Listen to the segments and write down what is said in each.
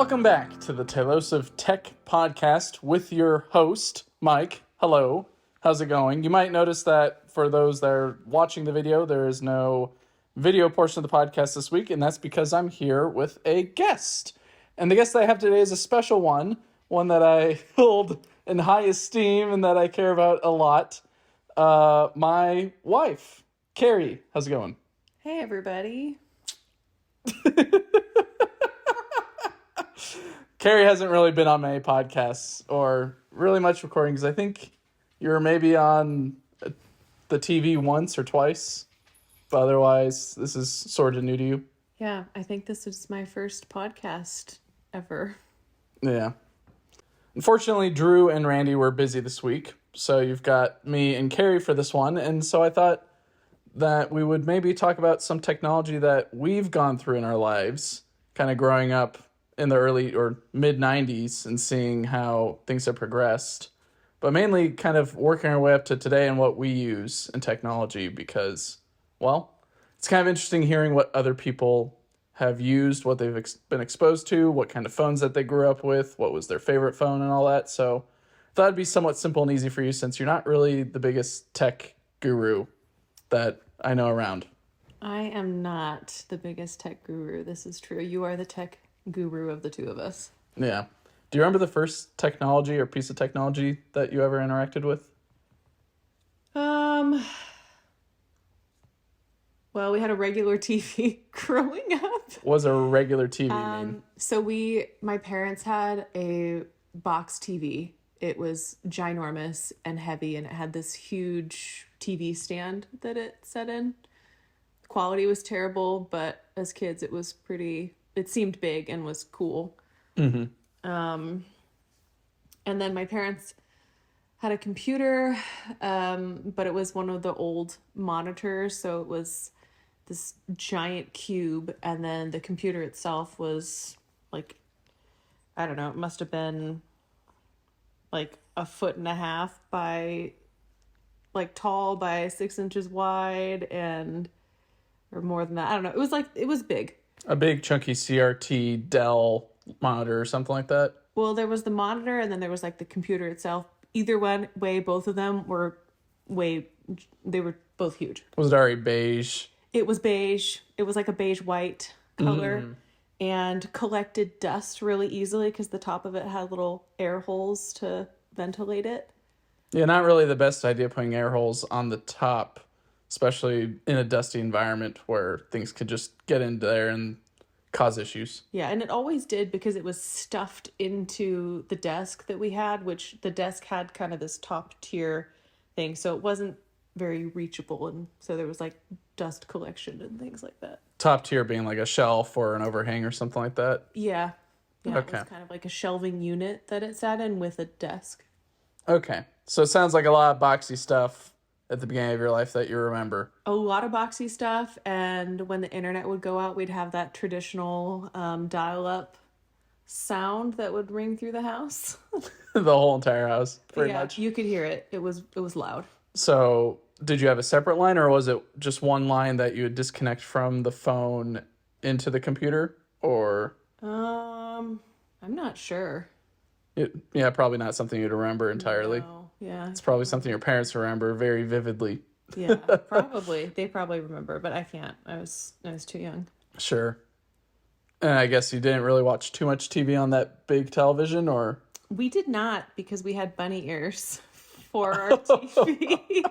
Welcome back to the Telos of Tech podcast with your host, Mike. Hello. How's it going? You might notice that for those that are watching the video, there is no video portion of the podcast this week, and that's because I'm here with a guest. And the guest that I have today is a special one that I hold in high esteem and that I care about a lot. My wife, Carrie. How's it going? Hey, everybody. Carrie hasn't really been on many podcasts or really much recording because I think you were maybe on the TV once or twice, but otherwise this is sort of new to you. Yeah, I think this is my first podcast ever. Yeah. Unfortunately, Drew and Randy were busy this week, so you've got me and Carrie for this one, and so I thought that we would maybe talk about some technology that we've gone through in our lives, kind of growing up in the early or mid 90s and seeing how things have progressed, but mainly kind of working our way up to today and what we use in technology because, well, it's kind of interesting hearing what other people have used, what they've been exposed to, what kind of phones that they grew up with, what was their favorite phone and all that. So I thought it'd be somewhat simple and easy for you since you're not really the biggest tech guru that I know around. I am not the biggest tech guru. This is true. You are the tech guru of the two of us. Yeah. Do you remember the first technology or piece of technology that you ever interacted with? Well, we had a regular TV growing up. What was a regular TV mean? So my parents had a box TV. It was ginormous and heavy, and it had this huge TV stand that it set in. The quality was terrible, but as kids, it seemed big and was cool. Mm-hmm. And then my parents had a computer, but it was one of the old monitors, so it was this giant cube, and then the computer itself was like, I don't know, it must have been like 1.5 feet by like tall by 6 inches wide or more than that. I don't know. It was big. A big chunky CRT Dell monitor or something like that? Well, there was the monitor and then there was like the computer itself. Either way, both of them they were both huge. Was it already beige? It was beige. It was like a beige white color and collected dust really easily because the top of it had little air holes to ventilate it. Yeah, not really the best idea putting air holes on the top, especially in a dusty environment where things could just get in there and cause issues. Yeah, and it always did because it was stuffed into the desk that we had, which the desk had kind of this top tier thing, so it wasn't very reachable, and so there was like dust collection and things like that. Top tier being like a shelf or an overhang or something like that? Yeah. Okay. It was kind of like a shelving unit that it sat in with a desk. Okay. So it sounds like a lot of boxy stuff at the beginning of your life that you remember. A lot of boxy stuff, and when the internet would go out, we'd have that traditional dial-up sound that would ring through the house. The whole entire house, pretty much. You could hear it. It was loud. So did you have a separate line, or was it just one line that you would disconnect from the phone into the computer? Or I'm not sure. Yeah, probably not something you'd remember entirely. No, yeah. It's probably something your parents remember very vividly. Yeah, probably. They probably remember, but I can't. I was too young. Sure. And I guess you didn't really watch too much TV on that big television, or? We did not, because we had bunny ears for our TV.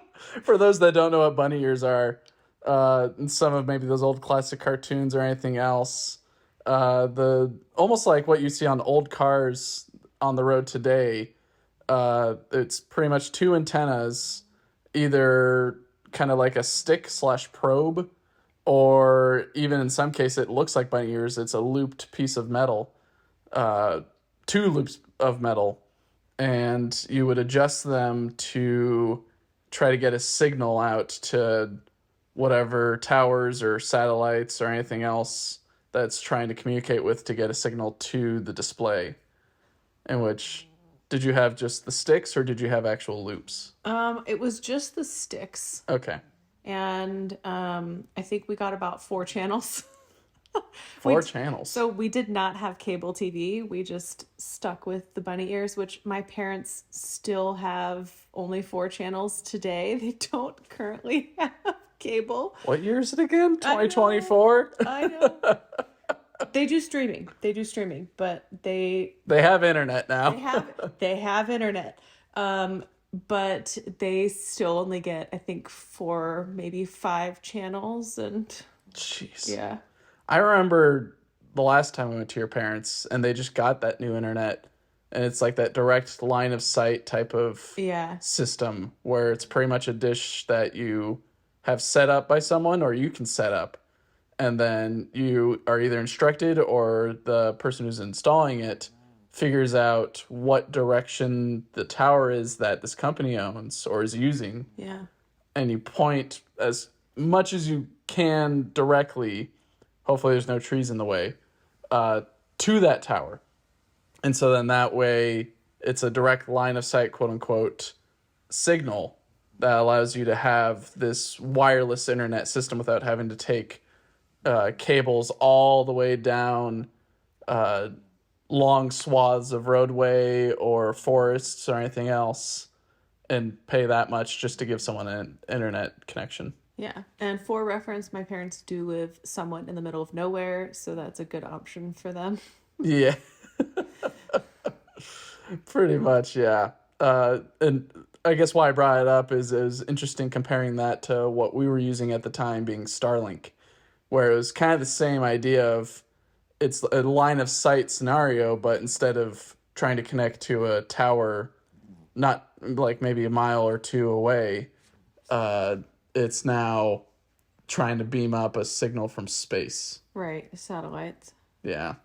For those that don't know what bunny ears are, and some of maybe those old classic cartoons or anything else, the almost like what you see on old cars on the road today, it's pretty much two antennas, either kind of like a stick / probe, or even in some case it looks like bunny ears. It's a looped piece of metal, 2 loops of metal, and you would adjust them to try to get a signal out to whatever towers or satellites or anything else that's trying to communicate with to get a signal to the display. In which, did you have just the sticks or did you have actual loops? It was just the sticks. Okay. And I think we got about 4 channels. We Four d- channels. so we did not have cable TV. We just stuck with the bunny ears, which my parents still have only four channels today. They don't currently have cable. What year is it again? I know. 2024? I know. They do streaming. They do streaming, but They have internet they now. have they have internet. Um, but they still only get, I think, four, maybe five channels, and Jeez. yeah. I remember the last time we went to your parents and they just got that new internet. And it's like that direct line of sight type of Yeah. system where it's pretty much a dish that you have set up by someone or you can set up. And then you are either instructed or the person who's installing it figures out what direction the tower is that this company owns or is using. Yeah. And you point as much as you can directly, hopefully there's no trees in the way, uh, to that tower. And so then that way it's a direct line of sight, quote unquote, signal that allows you to have this wireless internet system without having to take cables all the way down uh, long swaths of roadway or forests or anything else and pay that much just to give someone an internet connection. Yeah. And for reference, my parents do live somewhat in the middle of nowhere, so that's a good option for them. Yeah, pretty much, yeah. And I guess why I brought it up is it was interesting comparing that to what we were using at the time being Starlink, where it was kind of the same idea of it's a line of sight scenario, but instead of trying to connect to a tower, not like maybe a mile or two away, uh, it's now trying to beam up a signal from space. Right. Satellites. Yeah.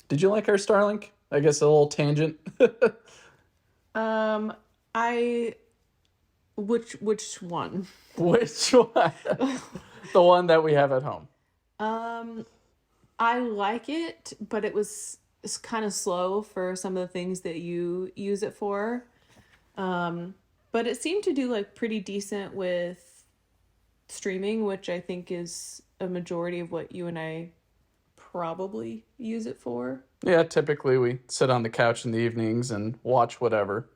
Did you like our Starlink? I guess a little tangent. Um, I which one? Which one? The one that we have at home. Um, I like it, but it's kind of slow for some of the things that you use it for. But it seemed to do like pretty decent with streaming, which I think is a majority of what you and I probably use it for. Yeah, typically we sit on the couch in the evenings and watch whatever.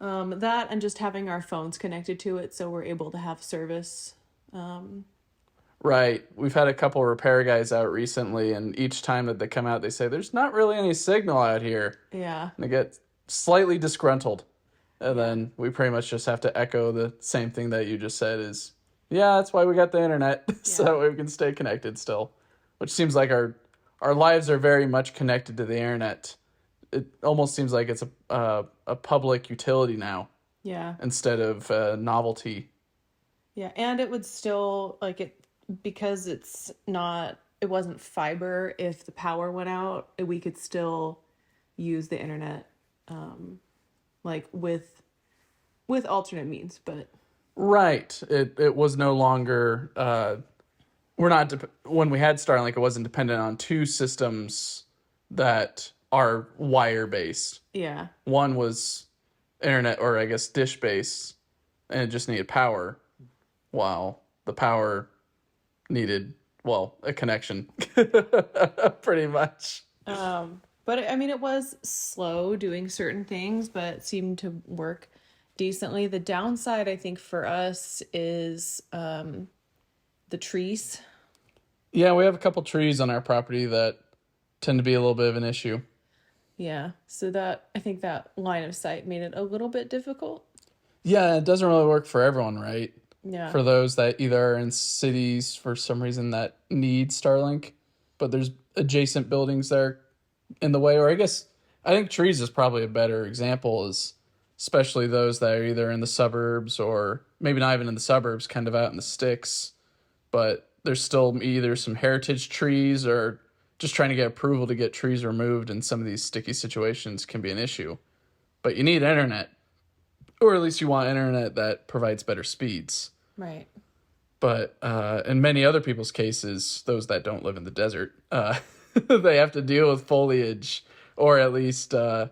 That and just having our phones connected to it so we're able to have service. Um, Right. We've had a couple repair guys out recently, and each time that they come out, they say, there's not really any signal out here. yeah. And they get slightly disgruntled. And Yeah. then we pretty much just have to echo the same thing that you just said is, yeah, that's why we got the internet, so we can stay connected still. Which seems like our lives are very much connected to the internet. It almost seems like it's a public utility now Yeah. instead of a novelty. Yeah, and it would still like it because it wasn't fiber. If the power went out, we could still use the internet, like with alternate means. But Right. It was no longer we're not when we had Starlink, it wasn't dependent on two systems that are wire based. yeah, One was internet or I guess dish based, and it just needed power, while the power needed a connection, pretty much. but I mean, it was slow doing certain things, but it seemed to work decently. The downside, I think, for us is the trees. Yeah, we have a couple trees on our property that tend to be a little bit of an issue. Yeah, so that I think that line of sight made it a little bit difficult. Yeah, it doesn't really work for everyone, right? Yeah. For those that either are in cities for some reason that need Starlink, but there's adjacent buildings that are in the way, or I think trees is probably a better example, is especially those that are either in the suburbs or maybe not even in the suburbs, kind of out in the sticks, but there's still either some heritage trees or just trying to get approval to get trees removed in some of these sticky situations can be an issue. But you need internet, or at least you want internet that provides better speeds. Right. But in many other people's cases, those that don't live in the desert, they have to deal with foliage, or at least if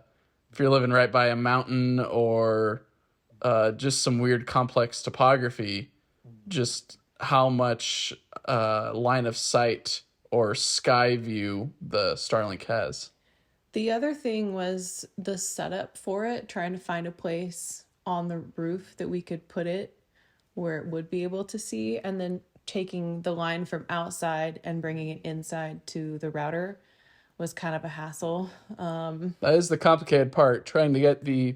you're living right by a mountain or just some weird complex topography, just how much line of sight or sky view the Starlink has. The other thing was the setup for it, trying to find a place on the roof that we could put it where it would be able to see, and then taking the line from outside and bringing it inside to the router was kind of a hassle. That is the complicated part, trying to get the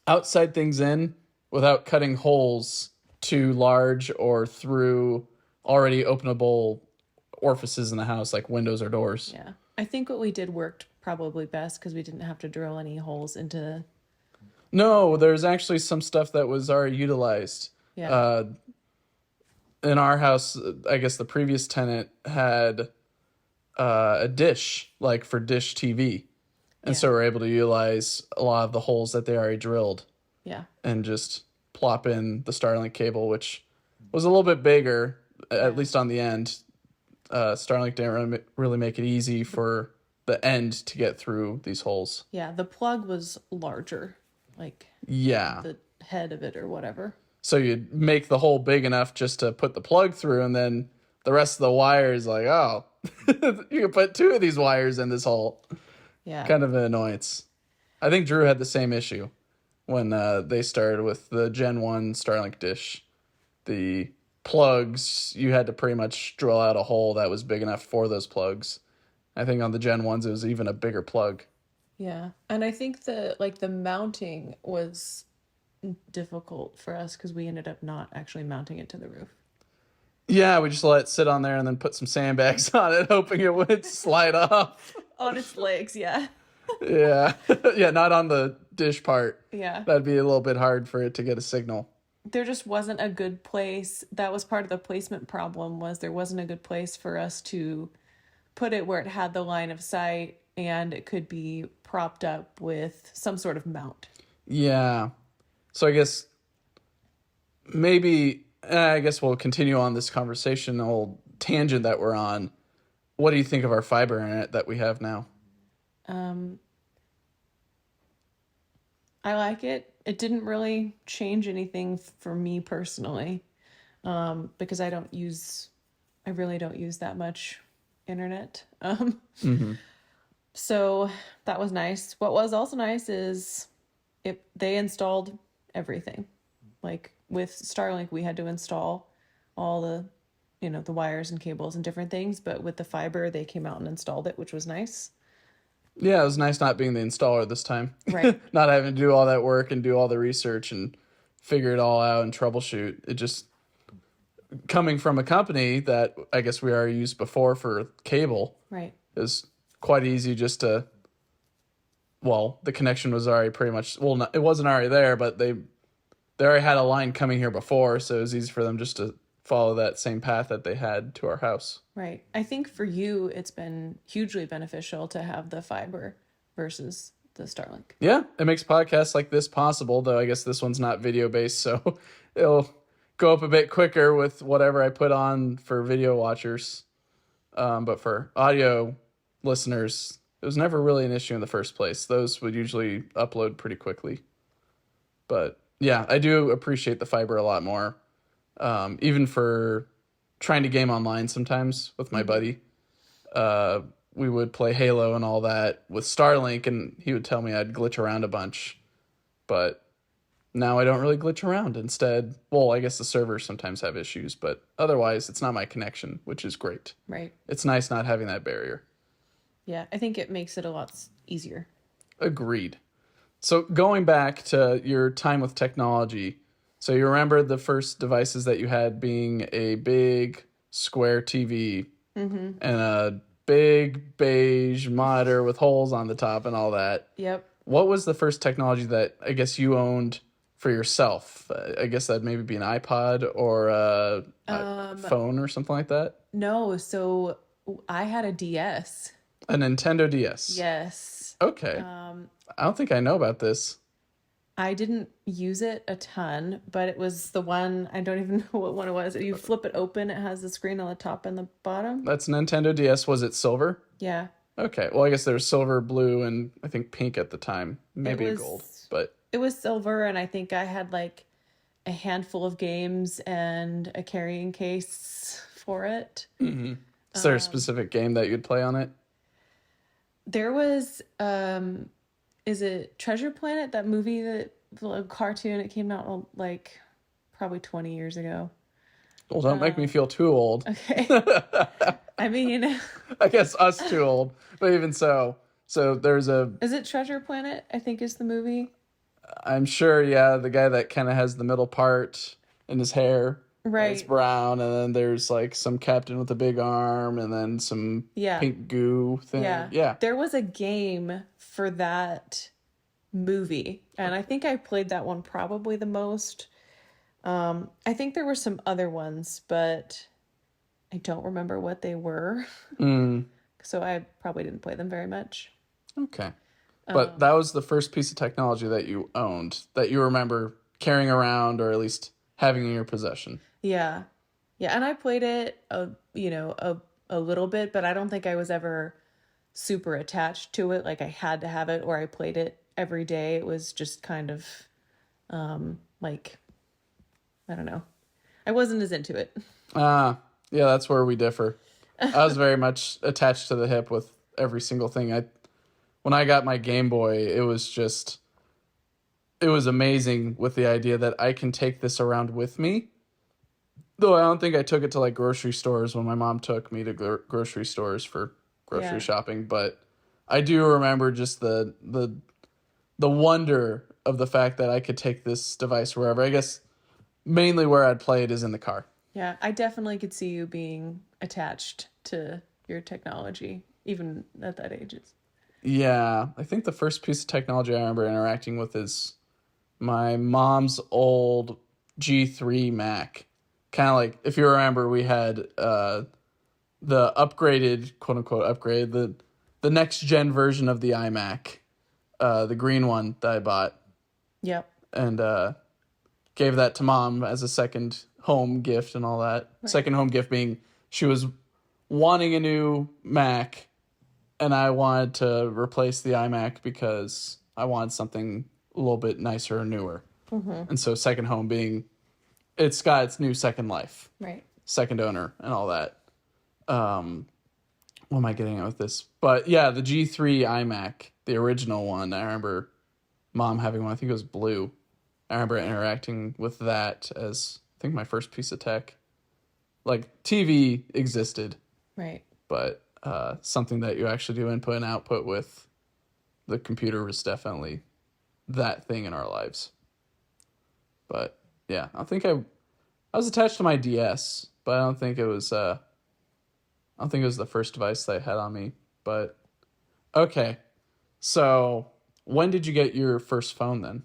outside things in without cutting holes too large or through already openable orifices in the house, like windows or doors. Yeah. I think what we did worked probably best because we didn't have to drill any holes into. No, there's actually some stuff that was already utilized. Yeah. In our house, I guess the previous tenant had a dish, like for dish TV. And so Yeah. we're able to utilize a lot of the holes that they already drilled Yeah. and just plop in the Starlink cable, which was a little bit bigger, at Yeah. least on the end. Starlink didn't really make it easy for the end to get through these holes. Yeah. The plug was larger, like Yeah. the head of it or whatever. So you'd make the hole big enough just to put the plug through, and then the rest of the wires, like, oh, you can put two of these wires in this hole. Yeah. Kind of an annoyance. I think Drew had the same issue when they started with the Gen 1 Starlink dish. The plugs, you had to pretty much drill out a hole that was big enough for those plugs. I think on the Gen 1s, it was even a bigger plug. Yeah. And I think the mounting was difficult for us because we ended up not actually mounting it to the roof. Yeah, we just let it sit on there and then put some sandbags on it, hoping it would slide off. On its legs, yeah. Yeah. Yeah, not on the dish part. Yeah. That'd be a little bit hard for it to get a signal. There just wasn't a good place. That was part of the placement problem, was there wasn't a good place for us to put it where it had the line of sight and it could be propped up with some sort of mount. Yeah. So I guess we'll continue on this conversation, the whole tangent that we're on. What do you think of our fiber internet that we have now? I like it. It didn't really change anything for me personally, because I really don't use that much internet. So that was nice. What was also nice is they installed everything. Like with Starlink, we had to install all the wires and cables and different things, but with the fiber, they came out and installed it, which was nice. Yeah, it was nice not being the installer this time. Right. Not having to do all that work and do all the research and figure it all out and troubleshoot. It just coming from a company that I guess we already used before for cable. Right. It was quite easy just to, well, the connection was already pretty much, well, it wasn't already there, but they already had a line coming here before, so it was easy for them just to follow that same path that they had to our house. Right. I think for you, it's been hugely beneficial to have the fiber versus the Starlink. Yeah, it makes podcasts like this possible, though I guess this one's not video based, so it'll go up a bit quicker with whatever I put on for video watchers. But for audio listeners, it was never really an issue in the first place. Those would usually upload pretty quickly. But yeah, I do appreciate the fiber a lot more. Even for trying to game online sometimes with my buddy. We would play Halo and all that with Starlink, and he would tell me I'd glitch around a bunch. But now I don't really glitch around. Instead, well, I guess the servers sometimes have issues, but otherwise it's not my connection, which is great. Right. It's nice not having that barrier. Yeah, I think it makes it a lot easier. Agreed. So going back to your time with technology, so you remember the first devices that you had being a big square TV and a big beige monitor with holes on the top and all that. Yep. What was the first technology that I guess you owned for yourself? I guess that'd maybe be an iPod or a phone or something like that. No, so I had a DS. A Nintendo DS. Yes. Okay. I don't think I know about this. I didn't use it a ton, but it was the one, I don't even know what one it was. You flip it open, it has the screen on the top and the bottom. That's Nintendo DS. Was it silver? Yeah. Okay. Well, I guess there was silver, blue, and I think pink at the time. Maybe a gold. But it was silver, and I think I had like a handful of games and a carrying case for it. Is there a specific game that you'd play on it? There was is it Treasure Planet, that movie, that the cartoon, it came out like probably 20 years ago. Well, don't make me feel too old. Okay. I mean, I guess us too old, but even so. So there's a, is it Treasure Planet? I think is the movie. I'm sure, yeah, the guy that kind of has the middle part in his hair. And it's Right. brown, and then there's like some captain with a big arm, and then some Yeah. pink goo thing. Yeah. Yeah. There was a game for that movie, and I think I played that one probably the most. I think there were some other ones, but I don't remember what they were. Mm, So I probably didn't play them very much. okay. But that was the first piece of technology that you owned, that you remember carrying around, or at least having in your possession. Yeah. Yeah, and I played it a little bit, but I don't think I was ever super attached to it. Like I had to have it or I played it every day. It was just kind of like I don't know. I wasn't as into it. Ah, yeah, that's where we differ. I was very much attached to the hip with every single thing. When I got my Game Boy, it was amazing with the idea that I can take this around with me. Though I don't think I took it to like grocery stores when my mom took me to grocery stores for grocery Yeah. shopping, but I do remember just the wonder of the fact that I could take this device wherever. I guess mainly where I'd play it is in the car. Yeah, I definitely could see you being attached to your technology even at that age. Yeah, I think the first piece of technology I remember interacting with is my mom's old G3 Mac. Kind of like, if you remember, we had the upgraded, quote unquote, upgrade, the next gen version of the iMac, the green one that I bought, Yep. and gave that to mom as a second home gift and all that. Right. Second home gift being she was wanting a new Mac, and I wanted to replace the iMac because I wanted something a little bit nicer and newer. Mm-hmm. And so second home being it's got its new second life, Right. second owner, and all that. What am I getting at with this? But yeah, the G3 iMac, the original one, I remember mom having one. I think it was blue. I remember interacting with that as, I think, my first piece of tech. Like, TV existed, Right. but something that you actually do input and output with the computer was definitely that thing in our lives. But yeah, I was attached to my DS, but I don't think it was the first device that I had on me. But okay, so when did you get your first phone then?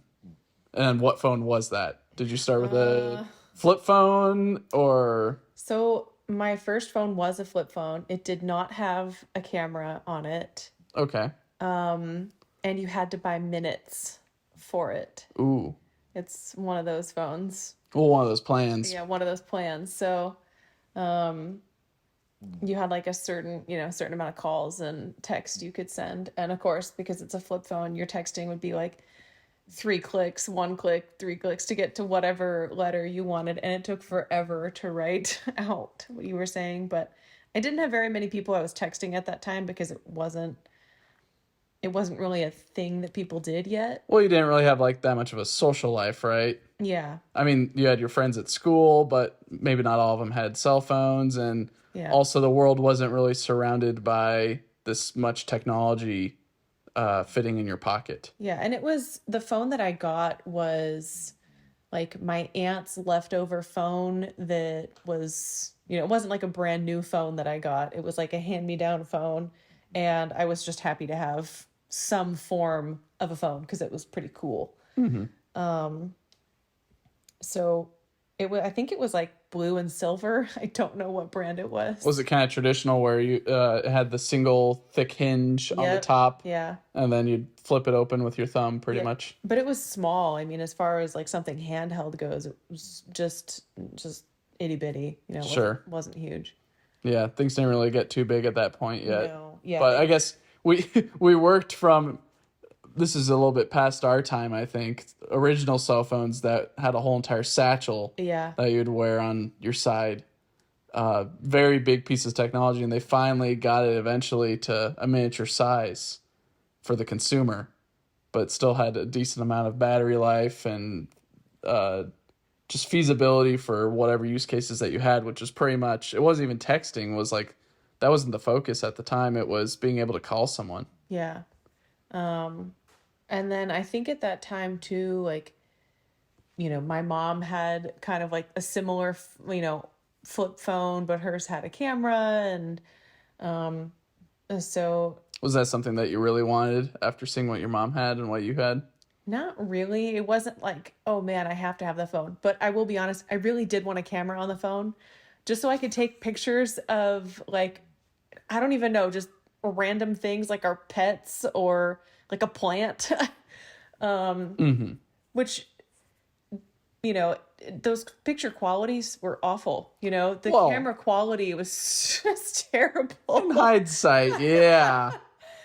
And what phone was that? Did you start with a flip phone or? So my first phone was a flip phone. It did not have a camera on it. Okay. And you had to buy minutes for it. Ooh. It's one of those phones. Well, one of those plans. Yeah, one of those plans. So you had like a certain amount of calls and text you could send. And of course, because it's a flip phone, your texting would be like 3 clicks, 1 click, 3 clicks to get to whatever letter you wanted. And it took forever to write out what you were saying. But I didn't have very many people I was texting at that time because it wasn't really a thing that people did yet. Well, you didn't really have like that much of a social life, right? Yeah. I mean, you had your friends at school, but maybe not all of them had cell phones. And also the world wasn't really surrounded by this much technology fitting in your pocket. Yeah. And the phone that I got was like my aunt's leftover phone that was, it wasn't like a brand new phone that I got. It was like a hand-me-down phone. And I was just happy to have some form of a phone because it was pretty cool. Mm-hmm. So I think it was like blue and silver. I don't know what brand it was. Was it kind of traditional where you it had the single thick hinge on the top? Yeah. And then you'd flip it open with your thumb pretty much. But it was small. I mean, as far as like something handheld goes, it was just itty bitty, Sure. Wasn't huge. Yeah, things didn't really get too big at that point yet. No. Yeah. But I guess we worked from, this is a little bit past our time, I think, original cell phones that had a whole entire satchel Yeah. that you'd wear on your side. very big piece of technology, and they finally got it eventually to a miniature size for the consumer, but still had a decent amount of battery life and uh, just feasibility for whatever use cases that you had, which was pretty much, it wasn't even texting, was like, that wasn't the focus at the time. It was being able to call someone. Yeah. And then I think at that time too, like, my mom had kind of like a similar, flip phone, but hers had a camera. And so Was that something that you really wanted after seeing what your mom had and what you had? not really. It wasn't like, oh man, I have to have the phone. But I will be honest, I really did want a camera on the phone just so I could take pictures of like, I don't even know, just random things like our pets or like a plant. Mm-hmm. Which, you know, those picture qualities were awful. The Well, camera quality was just in terrible. hindsight, yeah.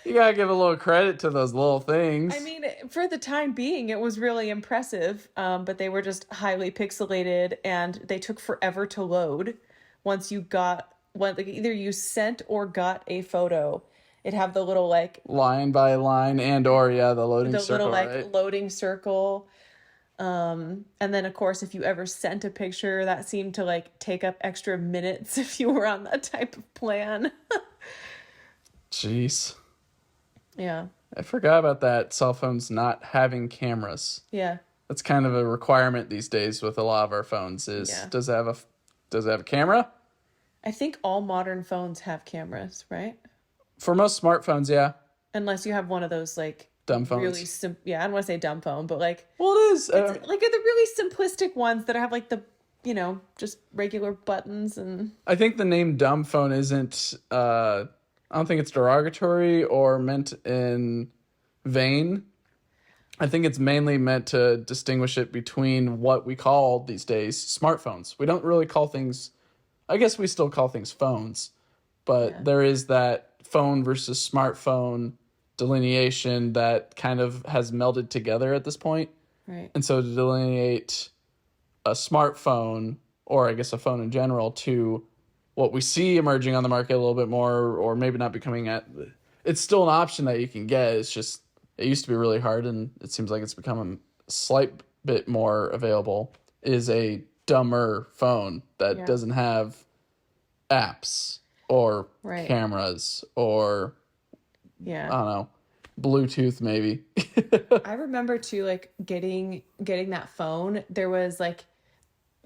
You gotta give a little credit to those little I things. mean, for the time being, it was really impressive, but they were just highly pixelated and they took forever to load. Once you got one, like either you sent or got a photo, it'd have the little like Line by line and or yeah, the loading the little circle, like right? loading circle. And then of course, if you ever sent a picture, that seemed to like take up extra minutes if you were on that type of plan. Jeez. Yeah. I forgot about that. Cell phones not having cameras. Yeah. That's kind of a requirement these days with a lot of our phones is Yeah. does it have a camera? I think all modern phones have cameras, right? For most smartphones, yeah. Unless you have one of those like Dumb really phones. yeah, I don't want to say dumb phone, but like Well, it is. it's like the really simplistic ones that have like the just regular buttons and I think the name dumb phone isn't I don't think it's derogatory or meant in vain. I think it's mainly meant to distinguish it between what we call these days smartphones. We don't really call things, I guess we still call things phones, but yeah, there is that phone versus smartphone delineation that kind of has melded together at this point. right. And so to delineate a smartphone, or I guess a phone in general, to what we see emerging on the market a little bit more, or maybe not becoming at, it's still an option that you can get. It's just, it used to be really hard, and it seems like it's become a slight bit more available, is a dumber phone that Yeah, doesn't have apps or right. cameras or, Yeah. I don't know, Bluetooth maybe. I remember too like getting that phone. There was like,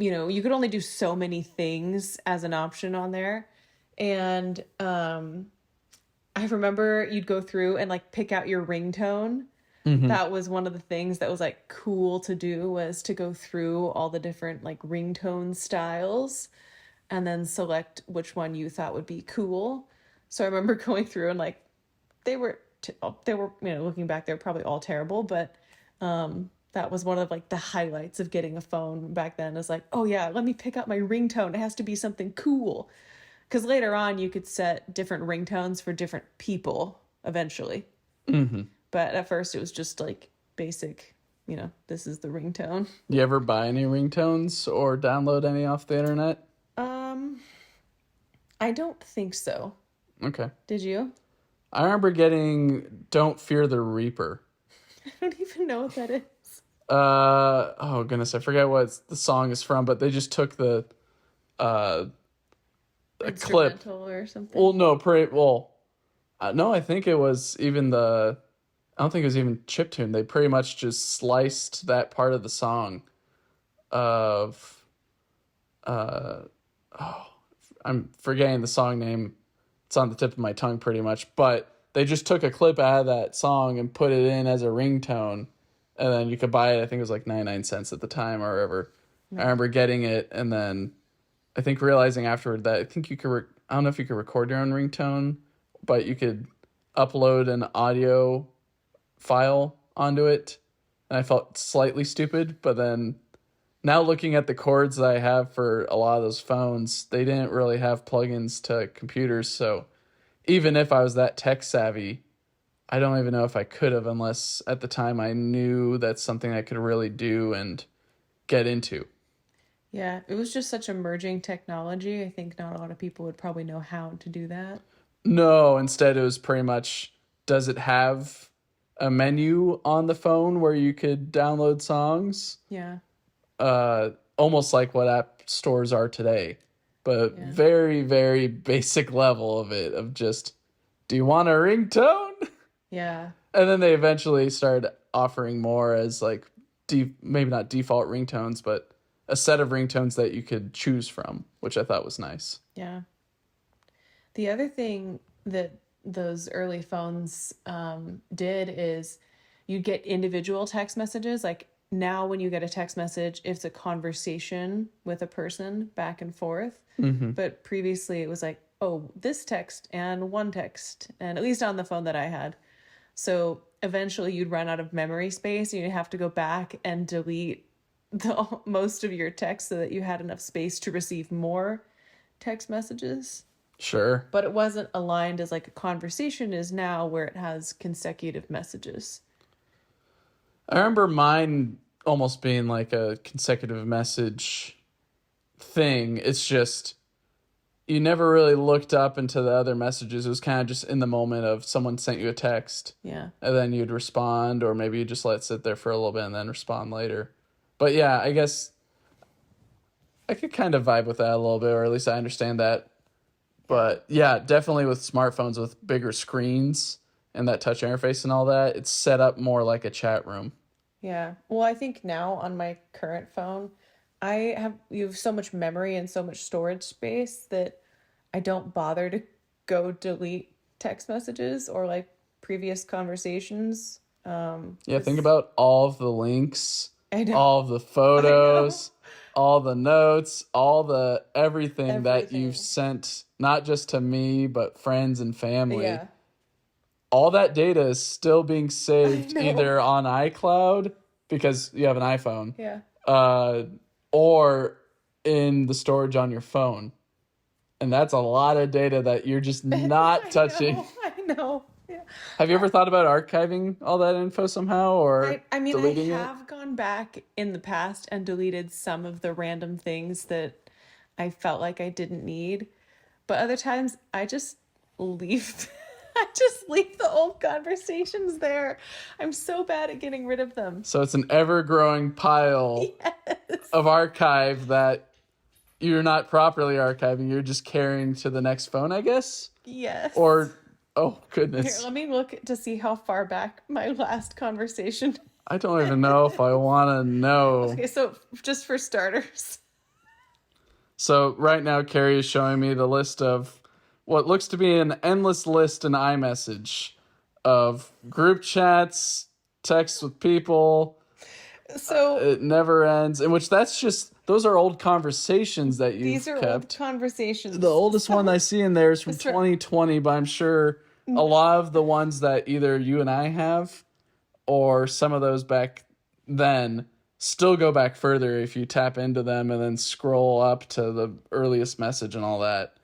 you could only do so many things as an option on there. And I remember you'd go through and like pick out your ringtone. Hmm. That was one of the things that was like cool to do, was to go through all the different like ringtone styles and then select which one you thought would be cool. So I remember going through and like they were looking back, they were probably all terrible, but that was one of like the highlights of getting a phone back then, is like, oh yeah, let me pick out my ringtone, it has to be something cool, because later on you could set different ringtones for different people eventually, Hmm. but at first it was just like basic, this is the ringtone. You ever buy any ringtones or download any off the internet? um I don't think so. Okay. Did you? I remember getting Don't Fear the Reaper. I don't even know what that is. Oh goodness, I forget what the song is from, but they just took the uh a clip. Instrumental or something. Well, no, no, I think it was even I don't think it was even chiptune. They pretty much just sliced that part of the song of uh oh, I'm forgetting the song name. It's on the tip of my tongue pretty much, but they just took a clip out of that song and put it in as a ringtone, and then you could buy it. I think it was like 99 cents at the time or whatever. I Nice. remember getting it, and then I think realizing afterward that I think you could, I don't know if you could record your own ringtone, but you could upload an audio file onto it. And I felt slightly stupid, but then now looking at the cords that I have for a lot of those phones, they didn't really have plugins to computers. So even if I was that tech savvy, I don't even know if I could have, unless at the time I knew that's something I could really do and get into. Yeah, it was just such emerging technology. I think not a lot of people would probably know how to do that. No, instead it was pretty much, does it have a menu on the phone where you could download songs? Yeah, Almost like what app stores are today, but yeah, very, very basic level of it, of just, do you want a ringtone? yeah, And then they eventually started offering more as like, maybe not default ringtones, but a set of ringtones that you could choose from, which I thought was nice. yeah. The other thing that those early phones did is you get individual text messages. Like now, when you get a text message, it's a conversation with a person back and forth. Mm-hmm. But previously, it was like, oh, this text and one text, and at least on the phone that I had. So eventually, you'd run out of memory space, and you'd have to go back and delete most of your text so that you had enough space to receive more text messages, Sure. but it wasn't aligned as like a conversation is now where it has consecutive messages. I remember mine almost being like a consecutive message thing. It's just you never really looked up into the other messages. It was kind of just in the moment of someone sent you a text Yeah. and then you'd respond, or maybe you just let it sit there for a little bit and then respond later. But yeah, I guess I could kind of vibe with that a little bit, or at least I understand that. But yeah, definitely with smartphones with bigger screens and that touch interface and all that, it's set up more like a chat room. Yeah. Well, I think now on my current phone, you have so much memory and so much storage space that I don't bother to go delete text messages or like previous conversations. Yeah, think 'Cause about all of the links, I know, all of the I know photos, all the notes, all the everything that you've everything. sent, not just to me, but friends and family. Yeah, All that data is still being I saved know. either on iCloud because you have an iPhone, Yeah. uh, or in the storage on your phone. And that's a lot of data that you're just not I touching. know. I know. Yeah. Have you ever thought about archiving all that info somehow or I mean, I deleting it? have gone back in the past and deleted some of the random things that I felt like I didn't need, but other times I just leave I just leave the old conversations there. I'm so bad at getting rid of them. So it's an ever growing pile Yes. of archive that you're not properly archiving. You're just carrying to the next phone, I guess? Yes. Or, oh, Here, goodness. let me look to see how far back my last conversation. I don't even know if I want to know. Okay, so just for starters. So right now, Carrie is showing me the list of what looks to be an endless list in iMessage of group chats, texts with people. So It never ends. In which that's just, those are old conversations that these you've are old kept. The conversations. oldest one I see in there is from So 2020, but I'm sure a lot of the ones that either you and I have or some of those back then still go back further if you tap into them and then scroll up to the earliest message and all that.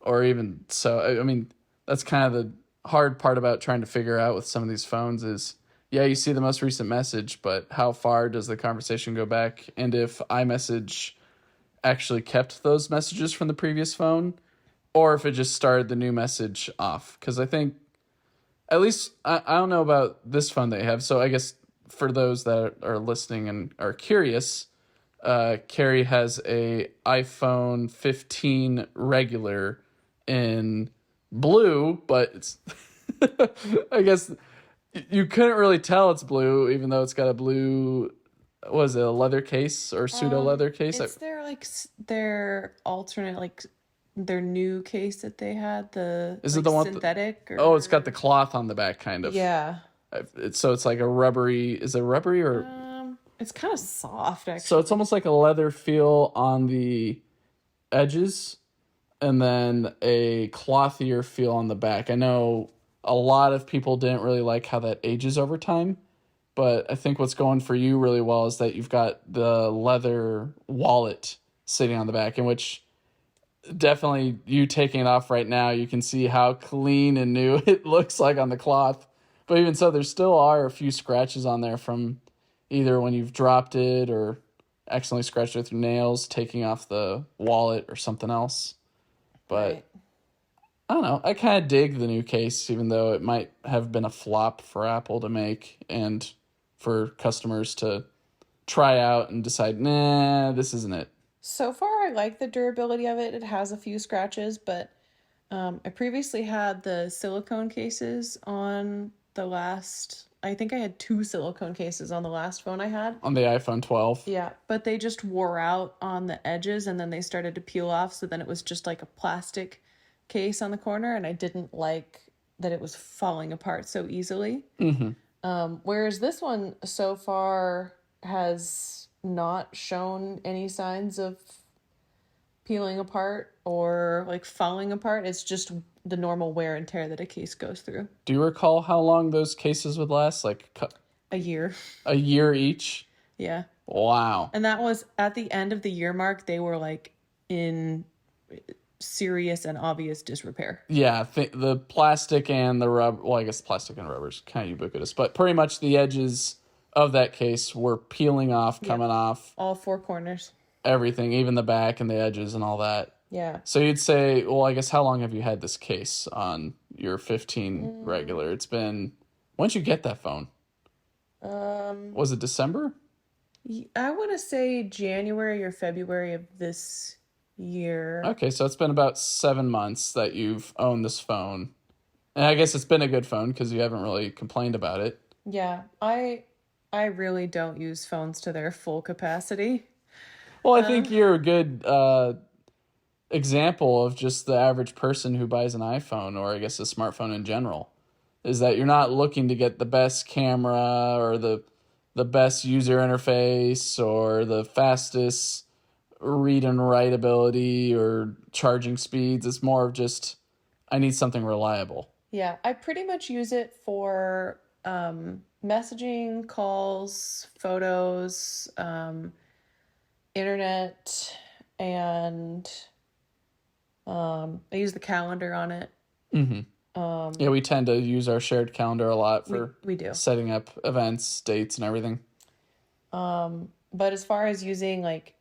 Or even so, I mean, that's kind of the hard part about trying to figure out with some of these phones is, yeah, you see the most recent message, but how far does the conversation go back? And if iMessage actually kept those messages from the previous phone, or if it just started the new message off. Because I think, at least, I don't know about this phone they have. So I guess for those that are listening and are curious, Carrie has a iPhone 15 regular in blue, but it's, I guess you couldn't really tell it's blue, even though it's got a blue, was it a leather case or pseudo leather case? it's their like their alternate like their new case that they had, the Is it like the one? synthetic Oh, it's got the or cloth on the back, kind of. yeah. So it's like a rubbery. Is it rubbery or? It's kind of soft So it's actually. almost like a leather feel on the edges, and then a clothier feel on the back. I know a lot of people didn't really like how that ages over time, but I think what's going for you really well is that you've got the leather wallet sitting on the back, in which definitely you taking it off right now, you can see how clean and new it looks like on the cloth. But even so, there still are a few scratches on there from either when you've dropped it or accidentally scratched with your nails, taking off the wallet or something else. But Right. I don't know. I kind of dig the new case, even though it might have been a flop for Apple to make and for customers to try out and decide, nah, this isn't it. So far, I like the durability of it. It has a few scratches, but I previously had the silicone cases on the last. I think I had two silicone cases on the last phone I had. On the iPhone 12. Yeah, but they just wore out on the edges and then they started to peel off. So then it was just like a plastic case on the corner, and I didn't like that it was falling apart so easily. Mm-hmm. Whereas this one so far has not shown any signs of peeling apart or like falling apart. It's just the normal wear and tear that a case goes through. Do you recall how long those cases would last? Like A year. a year each? Yeah. Wow. And that was at the end of the year mark, they were like in serious and obvious disrepair. Yeah, the plastic and the rubber. Well, I guess plastic and rubber is kind of ubiquitous, but pretty much the edges of that case were peeling off, coming off, All four corners. everything, even the back and the edges and all that. Yeah. So you'd say, well, I guess how long have you had this case on your 15 regular? It's been, when'd you get that phone? Was it December? I want to say January or February of this year. Okay, so it's been about 7 months that you've owned this phone. And I guess it's been a good phone because you haven't really complained about it. Yeah, I really don't use phones to their full capacity. Well, I think you're a good example of just the average person who buys an iPhone, or I guess a smartphone in general, is that you're not looking to get the best camera or the best user interface or the fastest read and write ability or charging speeds. It's more of just, I need something reliable. Yeah, I pretty much use it for messaging, calls, photos, internet, and I use the calendar on it. Yeah, we tend to use our shared calendar a lot for We do. setting up events, dates, and everything. But as far as using like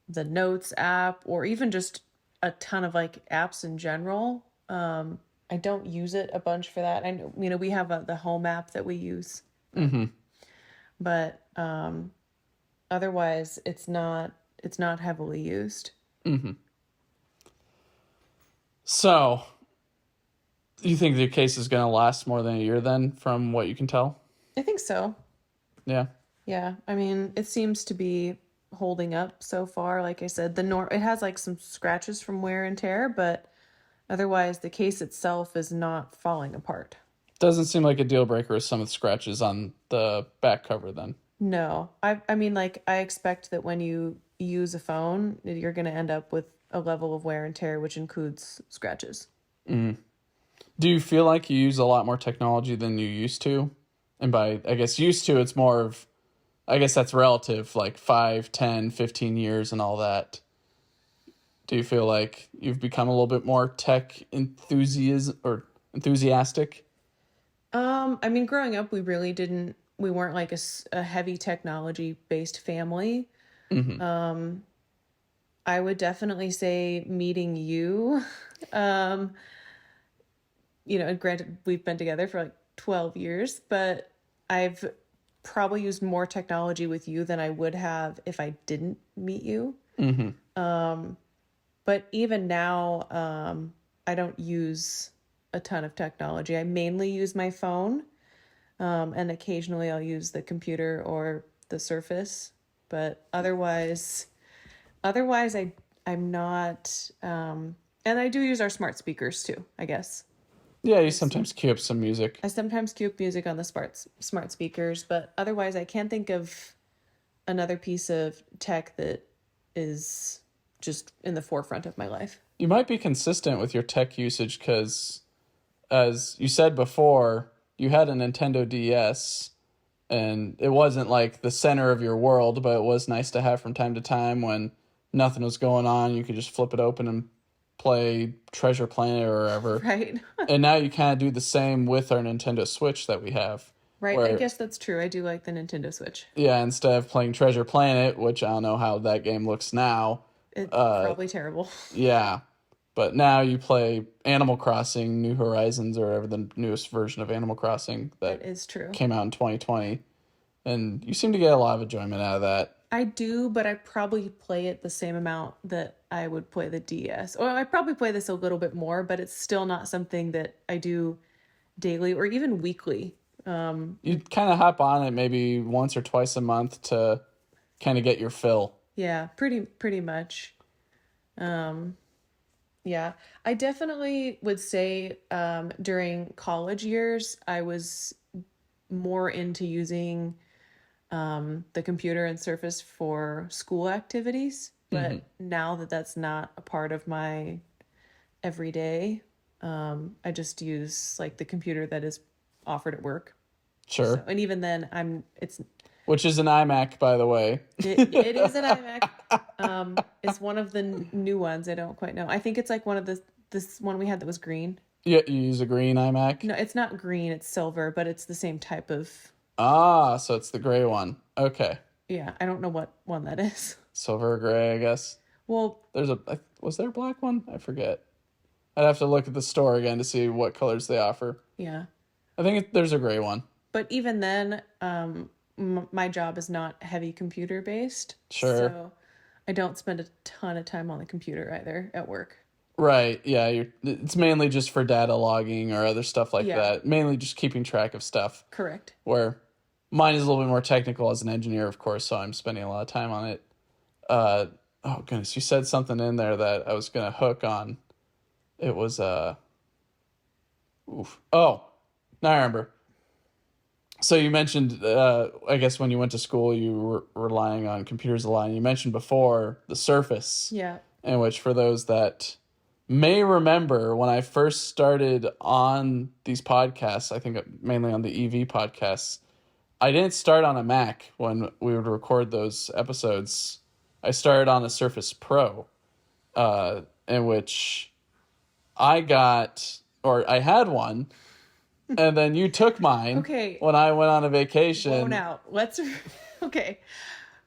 the Notes app or even just a ton of like apps in general, I don't use it a bunch for that. I know, we have the Home app that we use. But otherwise it's not heavily used. So, you think the case is going to last more than a year then, from what you can tell? I think so. Yeah. Yeah, I mean, it seems to be holding up so far. Like I said, it has like some scratches from wear and tear, but otherwise the case itself is not falling apart. Doesn't seem like a deal breaker with some of the scratches on the back cover then. No, I mean, like, I expect that when you use a phone, you're going to end up with a level of wear and tear, which includes scratches. Do you feel like you use a lot more technology than you used to? And by, I guess, used to, it's more of, I guess that's relative, like 5, 10, 15 years and all that. Do you feel like you've become a little bit more tech enthusiastic? I mean, growing up, we weren't like a heavy technology based family. I would definitely say meeting you, granted, we've been together for like 12 years, but I've probably used more technology with you than I would have if I didn't meet you. But even now, I don't use a ton of technology. I mainly use my phone, and occasionally I'll use the computer or the Surface. But otherwise, I'm not. And I do use our smart speakers too, I guess. Yeah, you sometimes queue up some music. I sometimes queue up music on the smart speakers, but otherwise I can't think of another piece of tech that is just in the forefront of my life. You might be consistent with your tech usage because, as you said before, you had a Nintendo DS, and it wasn't like the center of your world, but it was nice to have from time to time when nothing was going on. You could just flip it open and play Treasure Planet or wherever. Right. And now you kind of do the same with our Nintendo Switch that we have. Right. I where, guess that's true. I do like the Nintendo Switch. yeah, instead of playing Treasure Planet, which I don't know how that game looks now, It's uh, probably terrible. yeah, but now you play Animal Crossing New Horizons or whatever the newest version of Animal Crossing That that is true. came out in 2020, and you seem to get a lot of enjoyment out of that. I do, but I probably play it the same amount that I would play the DS. Or I probably play this a little bit more, but it's still not something that I do daily or even weekly. You kind of hop on it maybe once or twice a month to kind of get your fill. Yeah, pretty much. Yeah, I definitely would say during college years, I was more into using the computer and Surface for school activities. But now that that's not a part of my everyday, I just use like the computer that is offered at work. So, Sure. and even then, Which is an iMac, by the way. it is an iMac. It's one of the new ones. I don't quite know. I think it's like one of this one we had that was green. Yeah, you use a green iMac? No, it's not green. It's silver, but it's the same type of. Ah, so it's the gray one. Okay. Yeah, I don't know what one that is. Silver or gray, I guess. Well, Was there a black one? I forget. I'd have to look at the store again to see what colors they offer. yeah, I think there's a gray one. but even then, my job is not heavy computer based. Sure. So I don't spend a ton of time on the computer either at work. Right, yeah, it's mainly just for data logging or other stuff like Yeah. that. Mainly just keeping track of stuff. Correct. Where mine is a little bit more technical as an engineer, of course, so I'm spending a lot of time on it. Oh goodness, you said something in there that I was gonna hook on. It was Oh, now I remember. So you mentioned, I guess when you went to school, you were relying on computers a lot. And you mentioned before the Surface, Yeah. in which for those that may remember when I first started on these podcasts, I think mainly on the EV podcasts, I didn't start on a Mac when we would record those episodes. I started on a Surface Pro, in which I had one, and then you took mine Okay. when I went on a vacation. Blown out. Okay.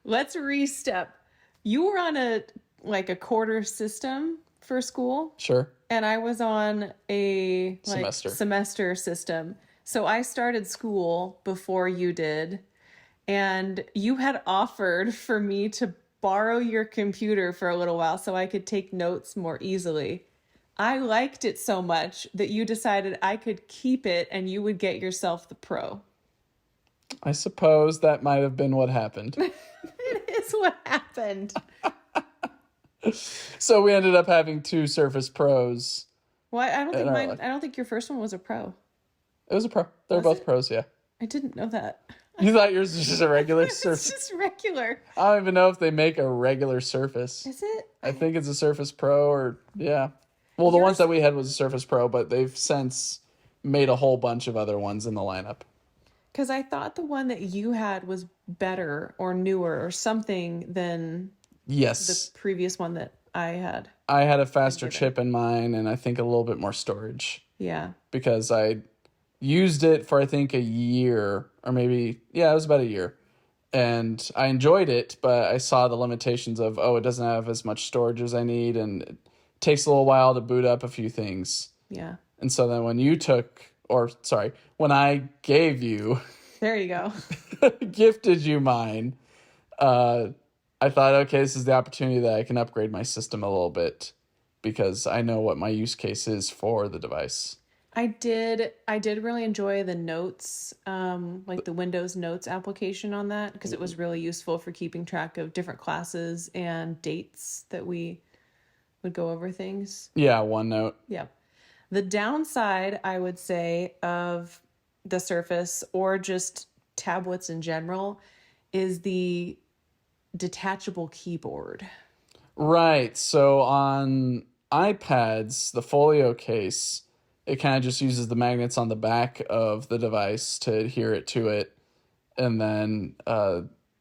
Let's re-step. You were on a quarter system for school, Sure. and I was on a semester system. So I started school before you did, and you had offered for me to borrow your computer for a little while so I could take notes more easily. I liked it so much that you decided I could keep it and you would get yourself the Pro. I suppose that might have been what happened. It is what happened. So we ended up having two Surface Pros. Well, I don't think life. I don't think your first one was a Pro. It was a Pro. They're both pros, yeah. I didn't know that. You thought yours was just a regular It's Surface? just regular. I don't even know if they make a regular Surface. Is it? I think it's a Surface Pro or, yeah. Well, the ones that we had was a Surface Pro, but they've since made a whole bunch of other ones in the lineup. Because I thought the one that you had was better or newer or something than Yes. the previous one that I had. I had a faster chip in mine and I think a little bit more storage. Yeah. Because I used it for, I think, a year or maybe, yeah, it was about a year. And I enjoyed it, but I saw the limitations of, it doesn't have as much storage as I need and it takes a little while to boot up a few things. Yeah. And so then when I gave you, there you go, gifted you mine, I thought, okay, this is the opportunity that I can upgrade my system a little bit because I know what my use case is for the device. I did really enjoy the notes, like the Windows Notes application on that, because it was really useful for keeping track of different classes and dates that we would go over things. Yeah, OneNote. Yeah. The downside, I would say, of the Surface or just tablets in general is the detachable keyboard. Right. So on iPads, the folio case, it kind of just uses the magnets on the back of the device to adhere it to it. And then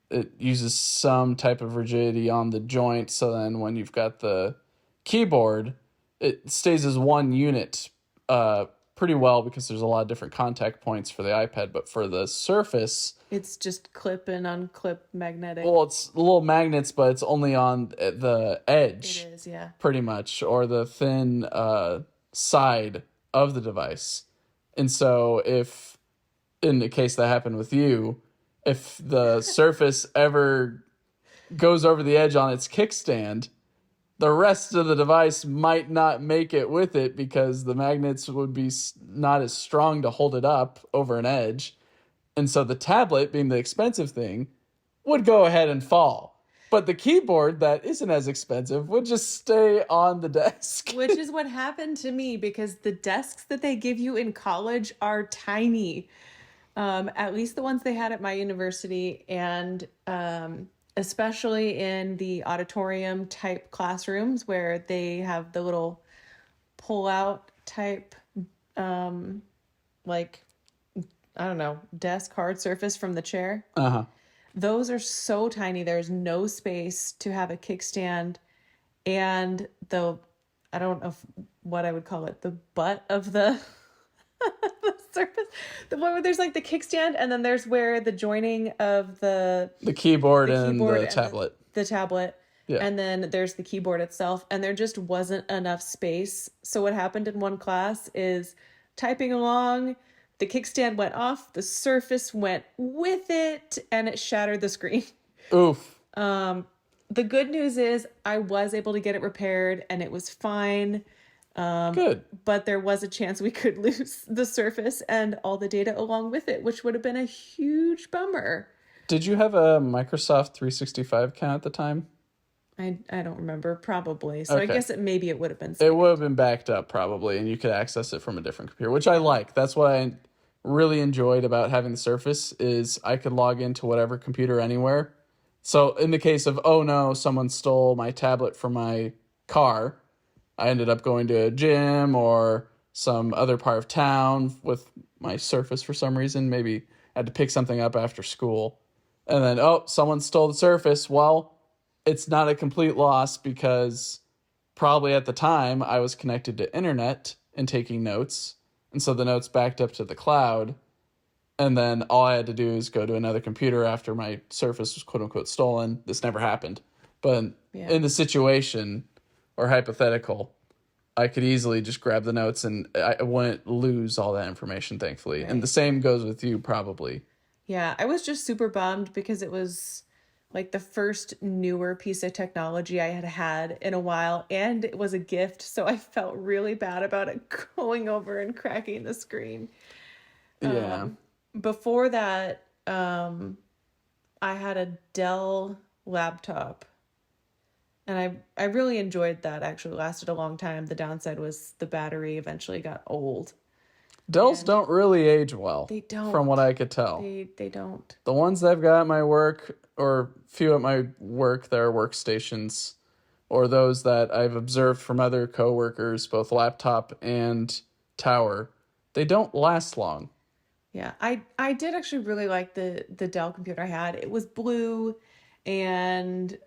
it uses some type of rigidity on the joint. So then when you've got the keyboard, it stays as one unit pretty well because there's a lot of different contact points for the iPad. But for the Surface, It's just clip and unclip magnetic. well, it's little magnets, but it's only on the It edge, is, yeah. pretty much, or the thin side of the device. And so, if in the case that happened with you, if the Surface ever goes over the edge on its kickstand, the rest of the device might not make it with it because the magnets would be not as strong to hold it up over an edge. And so the tablet, being the expensive thing, would go ahead and fall. But the keyboard that isn't as expensive would just stay on the desk. Which is what happened to me because the desks that they give you in college are tiny. At least the ones they had at my university, and especially in the auditorium type classrooms where they have the little pull out type, like, I don't know, desk hard surface from the chair. Uh-huh. Those are so tiny. There's no space to have a kickstand, and I don't know what I would call it, the butt of the the surface. The one where there's like the kickstand, and then there's where the joining of The keyboard the and keyboard the and tablet. the tablet. Yeah. And then there's the keyboard itself, and there just wasn't enough space. So what happened in one class is typing along, the kickstand went off, the Surface went with it, and it shattered the screen. Oof. The good news is I was able to get it repaired and it was fine. Good. But there was a chance we could lose the Surface and all the data along with it, which would have been a huge bummer. Did you have a Microsoft 365 account at the time? I don't remember, probably. So I Okay. guess maybe it would have been. It would have been backed up probably, and you could access it from a different computer, which I like. That's what I really enjoyed about having the Surface is I could log into whatever computer anywhere. So in the case of, oh no, someone stole my tablet from my car, I ended up going to a gym or some other part of town with my Surface for some reason. Maybe I had to pick something up after school. And then, oh, someone stole the Surface. Well, it's not a complete loss because probably at the time I was connected to internet and taking notes. And so the notes backed up to the cloud. And then all I had to do is go to another computer after my Surface was quote unquote stolen. This never happened. But in the situation or hypothetical, I could easily just grab the notes and I wouldn't lose all that information, thankfully. Right. And the same goes with you, probably. Yeah, I was just super bummed because it was like the first newer piece of technology I had had in a while, and it was a gift, so I felt really bad about it going over and cracking the screen. Yeah. Before that, I had a Dell laptop, and I really enjoyed that. Actually, lasted a long time. The downside was the battery eventually got old. Dells don't really age well. They don't. From what I could tell. They don't. The ones that I've got at my work, or few at my work that are workstations, or those that I've observed from other coworkers, both laptop and tower, they don't last long. Yeah, I did actually really like the Dell computer I had. It was blue and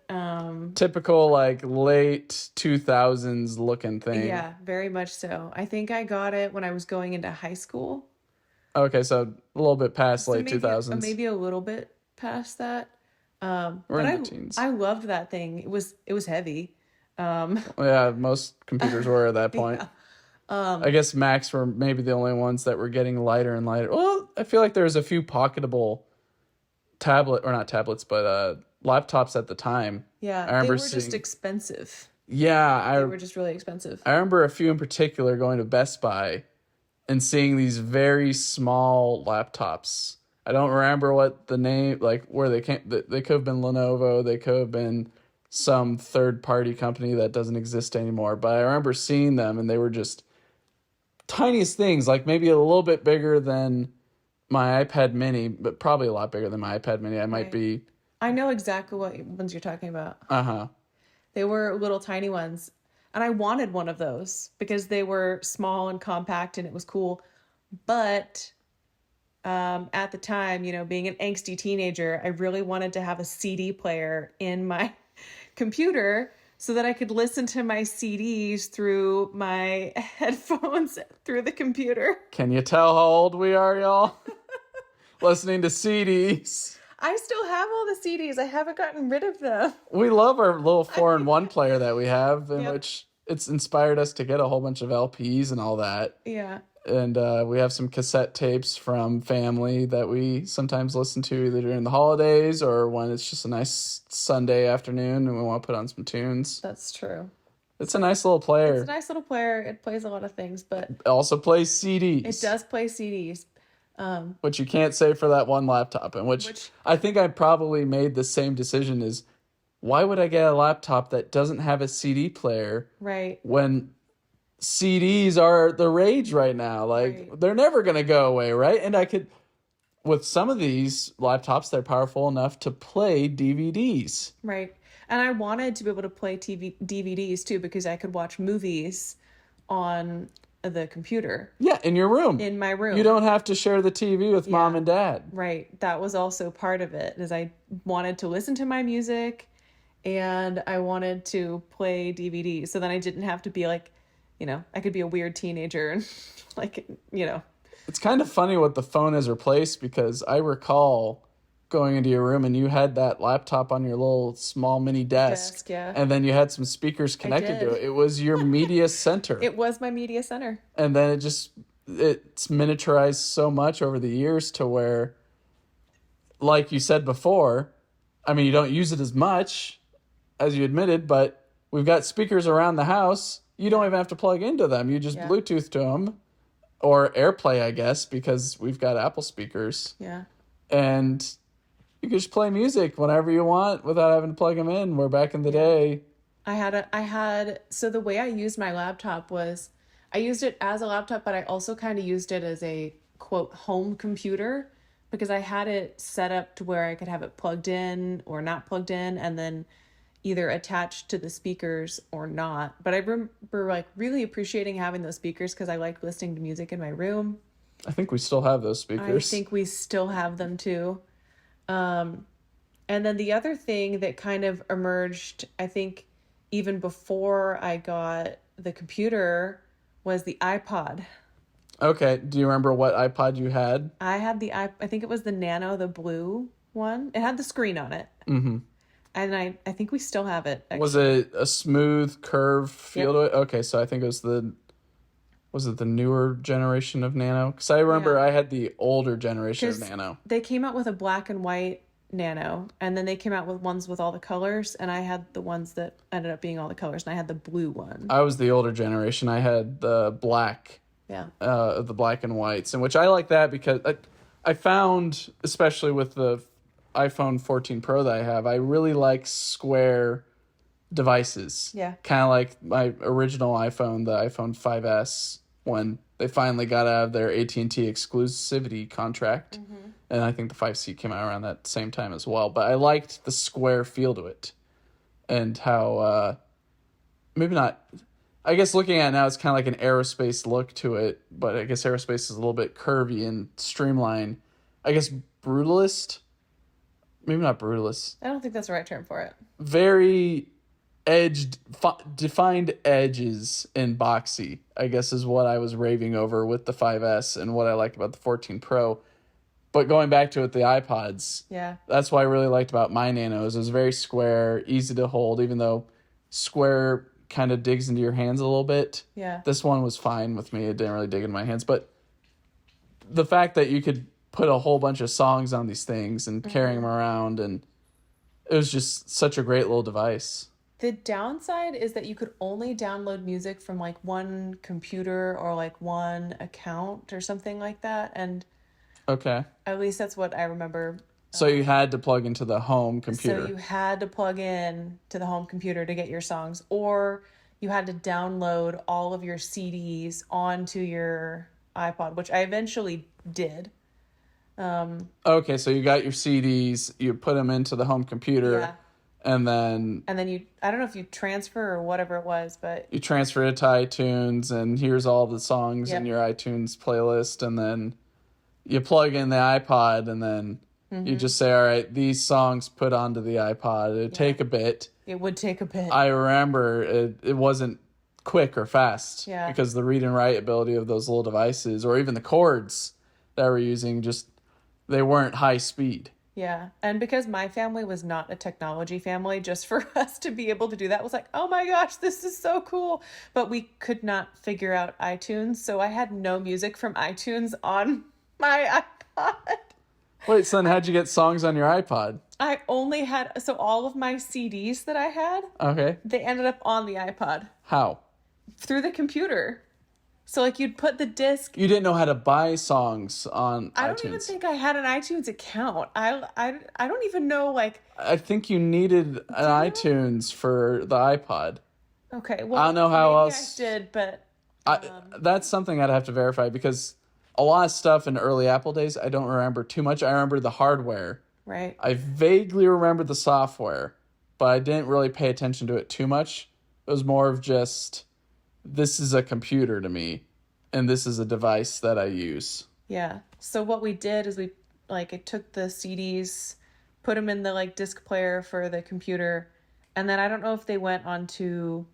typical like late 2000s looking thing. Yeah, very much so. I think I got it when I was going into high school. Okay, so a little bit past late 2000s. Maybe a little bit past that. We're but in the teens. I loved that thing. It was heavy. Yeah, most computers were at that point. Yeah. I guess Macs were maybe the only ones that were getting lighter and lighter. Well, I feel like there was a few pocketable not tablets, but laptops at the time. Yeah, I remember they were just expensive. Yeah, they were just really expensive. I remember a few in particular going to Best Buy and seeing these very small laptops. I don't remember what the name, like where they came. They could have been Lenovo. They could have been some third-party company that doesn't exist anymore. But I remember seeing them, and they were just tiniest things, like maybe a little bit bigger than my iPad mini, but probably a lot bigger than my iPad mini. I know exactly what ones you're talking about. Uh-huh. They were little tiny ones. And I wanted one of those because they were small and compact and it was cool. But at the time, being an angsty teenager, I really wanted to have a CD player in my computer so that I could listen to my CDs through my headphones through the computer. Can you tell how old we are, y'all? Listening to CDs. I still have all the CDs. I haven't gotten rid of them. We love our little 4-in-1 player that we have, in Yep. which it's inspired us to get a whole bunch of LPs and all that. Yeah. And we have some cassette tapes from family that we sometimes listen to either during the holidays or when it's just a nice Sunday afternoon and we want to put on some tunes. That's true. It's a nice little player. It's a nice little player. It plays a lot of things, but It also plays CDs. it does play CDs. Which you can't say for that one laptop. And which I think I probably made the same decision is, why would I get a laptop that doesn't have a CD player Right. when CDs are the rage right now? Like, Right. they're never going to go away, right? And I could, with some of these laptops, they're powerful enough to play DVDs. Right. And I wanted to be able to play DVDs too, because I could watch movies on the computer Yeah, in your room. in my room. You don't have to share the TV with mom and dad. Right. That was also part of it, is I wanted to listen to my music and I wanted to play DVDs. So then I didn't have to be like, I could be a weird teenager and like, It's kind of funny what the phone has replaced, because I recall going into your room and you had that laptop on your little small mini desk. yeah. And then you had some speakers connected to did. it. It was your media center. It was my media center. And then it's miniaturized so much over the years to where, like you said before, I mean, you don't use it as much as you admitted, but we've got speakers around the house. You don't even have to plug into them. You just Bluetooth to them, or AirPlay, I guess, because we've got Apple speakers. Yeah. And you can just play music whenever you want without having to plug them in. Where back in the day, so the way I used my laptop was, I used it as a laptop, but I also kind of used it as a quote home computer, because I had it set up to where I could have it plugged in or not plugged in, and then either attached to the speakers or not. But I remember like really appreciating having those speakers because I liked listening to music in my room. I think we still have those speakers. I think we still have them too. And then the other thing that kind of emerged, I think even before I got the computer, was the iPod. Okay. Do you remember what iPod you had? I had I think it was the Nano, the blue one. It had the screen on it. Mm-hmm. And I think we still have it. Actually. Was it a smooth curve feel to it? Okay, so I think it was was it the newer generation of Nano? Because I remember I had the older generation of Nano. They came out with a black and white Nano, and then they came out with ones with all the colors, and I had the ones that ended up being all the colors, and I had the blue one. I was the older generation. I had the black. Yeah. The black and whites, and which I like that because I found, especially with the iPhone 14 Pro that I have, I really like square devices. Yeah. Kind of like my original iPhone, the iPhone 5S, when they finally got out of their AT&T exclusivity contract. Mm-hmm. And I think the 5C came out around that same time as well. But I liked the square feel to it. And how, maybe not, I guess looking at it now, it's kind of like an aerospace look to it. But I guess aerospace is a little bit curvy and streamlined. I guess brutalist. Maybe not brutalist. I don't think that's the right term for it. Very defined edges in Boxy, I guess, is what I was raving over with the 5S and what I liked about the 14 Pro. But going back to it, the iPods. Yeah. That's what I really liked about my Nanos. It was very square, easy to hold, even though square kind of digs into your hands a little bit. Yeah. This one was fine with me. It didn't really dig into my hands. But the fact that you could put a whole bunch of songs on these things and carrying them around, and it was just such a great little device. The downside is that you could only download music from like one computer or like one account or something like that. And okay, at least that's what I remember. So you had to plug into the home computer. So you had to plug in to the home computer to get your songs, or you had to download all of your CDs onto your iPod, which I eventually did. Okay, so you got your CDs, you put them into the home computer, Yeah. and then I don't know if you transfer or whatever it was, but you transfer it to iTunes, and here's all the songs in Yep. your iTunes playlist, and then you plug in the iPod, and then You just say, all right, these songs put onto the iPod. It'd take a bit. It would take a bit. I remember it wasn't quick or fast Yeah. because the read and write ability of those little devices, or even the cords that we're using, just they weren't high speed. Yeah. And because my family was not a technology family, just for us to be able to do that was like, oh my gosh, this is so cool. But we could not figure out iTunes. So I had no music from iTunes on my iPod. Wait, son, how'd you get songs on your iPod? I only had, so all of my CDs that I had, Okay. they ended up on the iPod How? through the computer. So like you'd put the disc. You didn't know how to buy songs on I iTunes. don't even think I had an iTunes account. I don't even know like. I think you needed an iTunes for the iPod. Okay, well I don't know how maybe else. I did, but That's something I'd have to verify because a lot of stuff in early Apple days I don't remember too much. I remember the hardware. right. I vaguely remember the software, but I didn't really pay attention to it too much. It was more of just, this is a computer to me, and this is a device that I use. Yeah. So what we did is we like I took the CDs, put them in the like disc player for the computer, and then I don't know if they went onto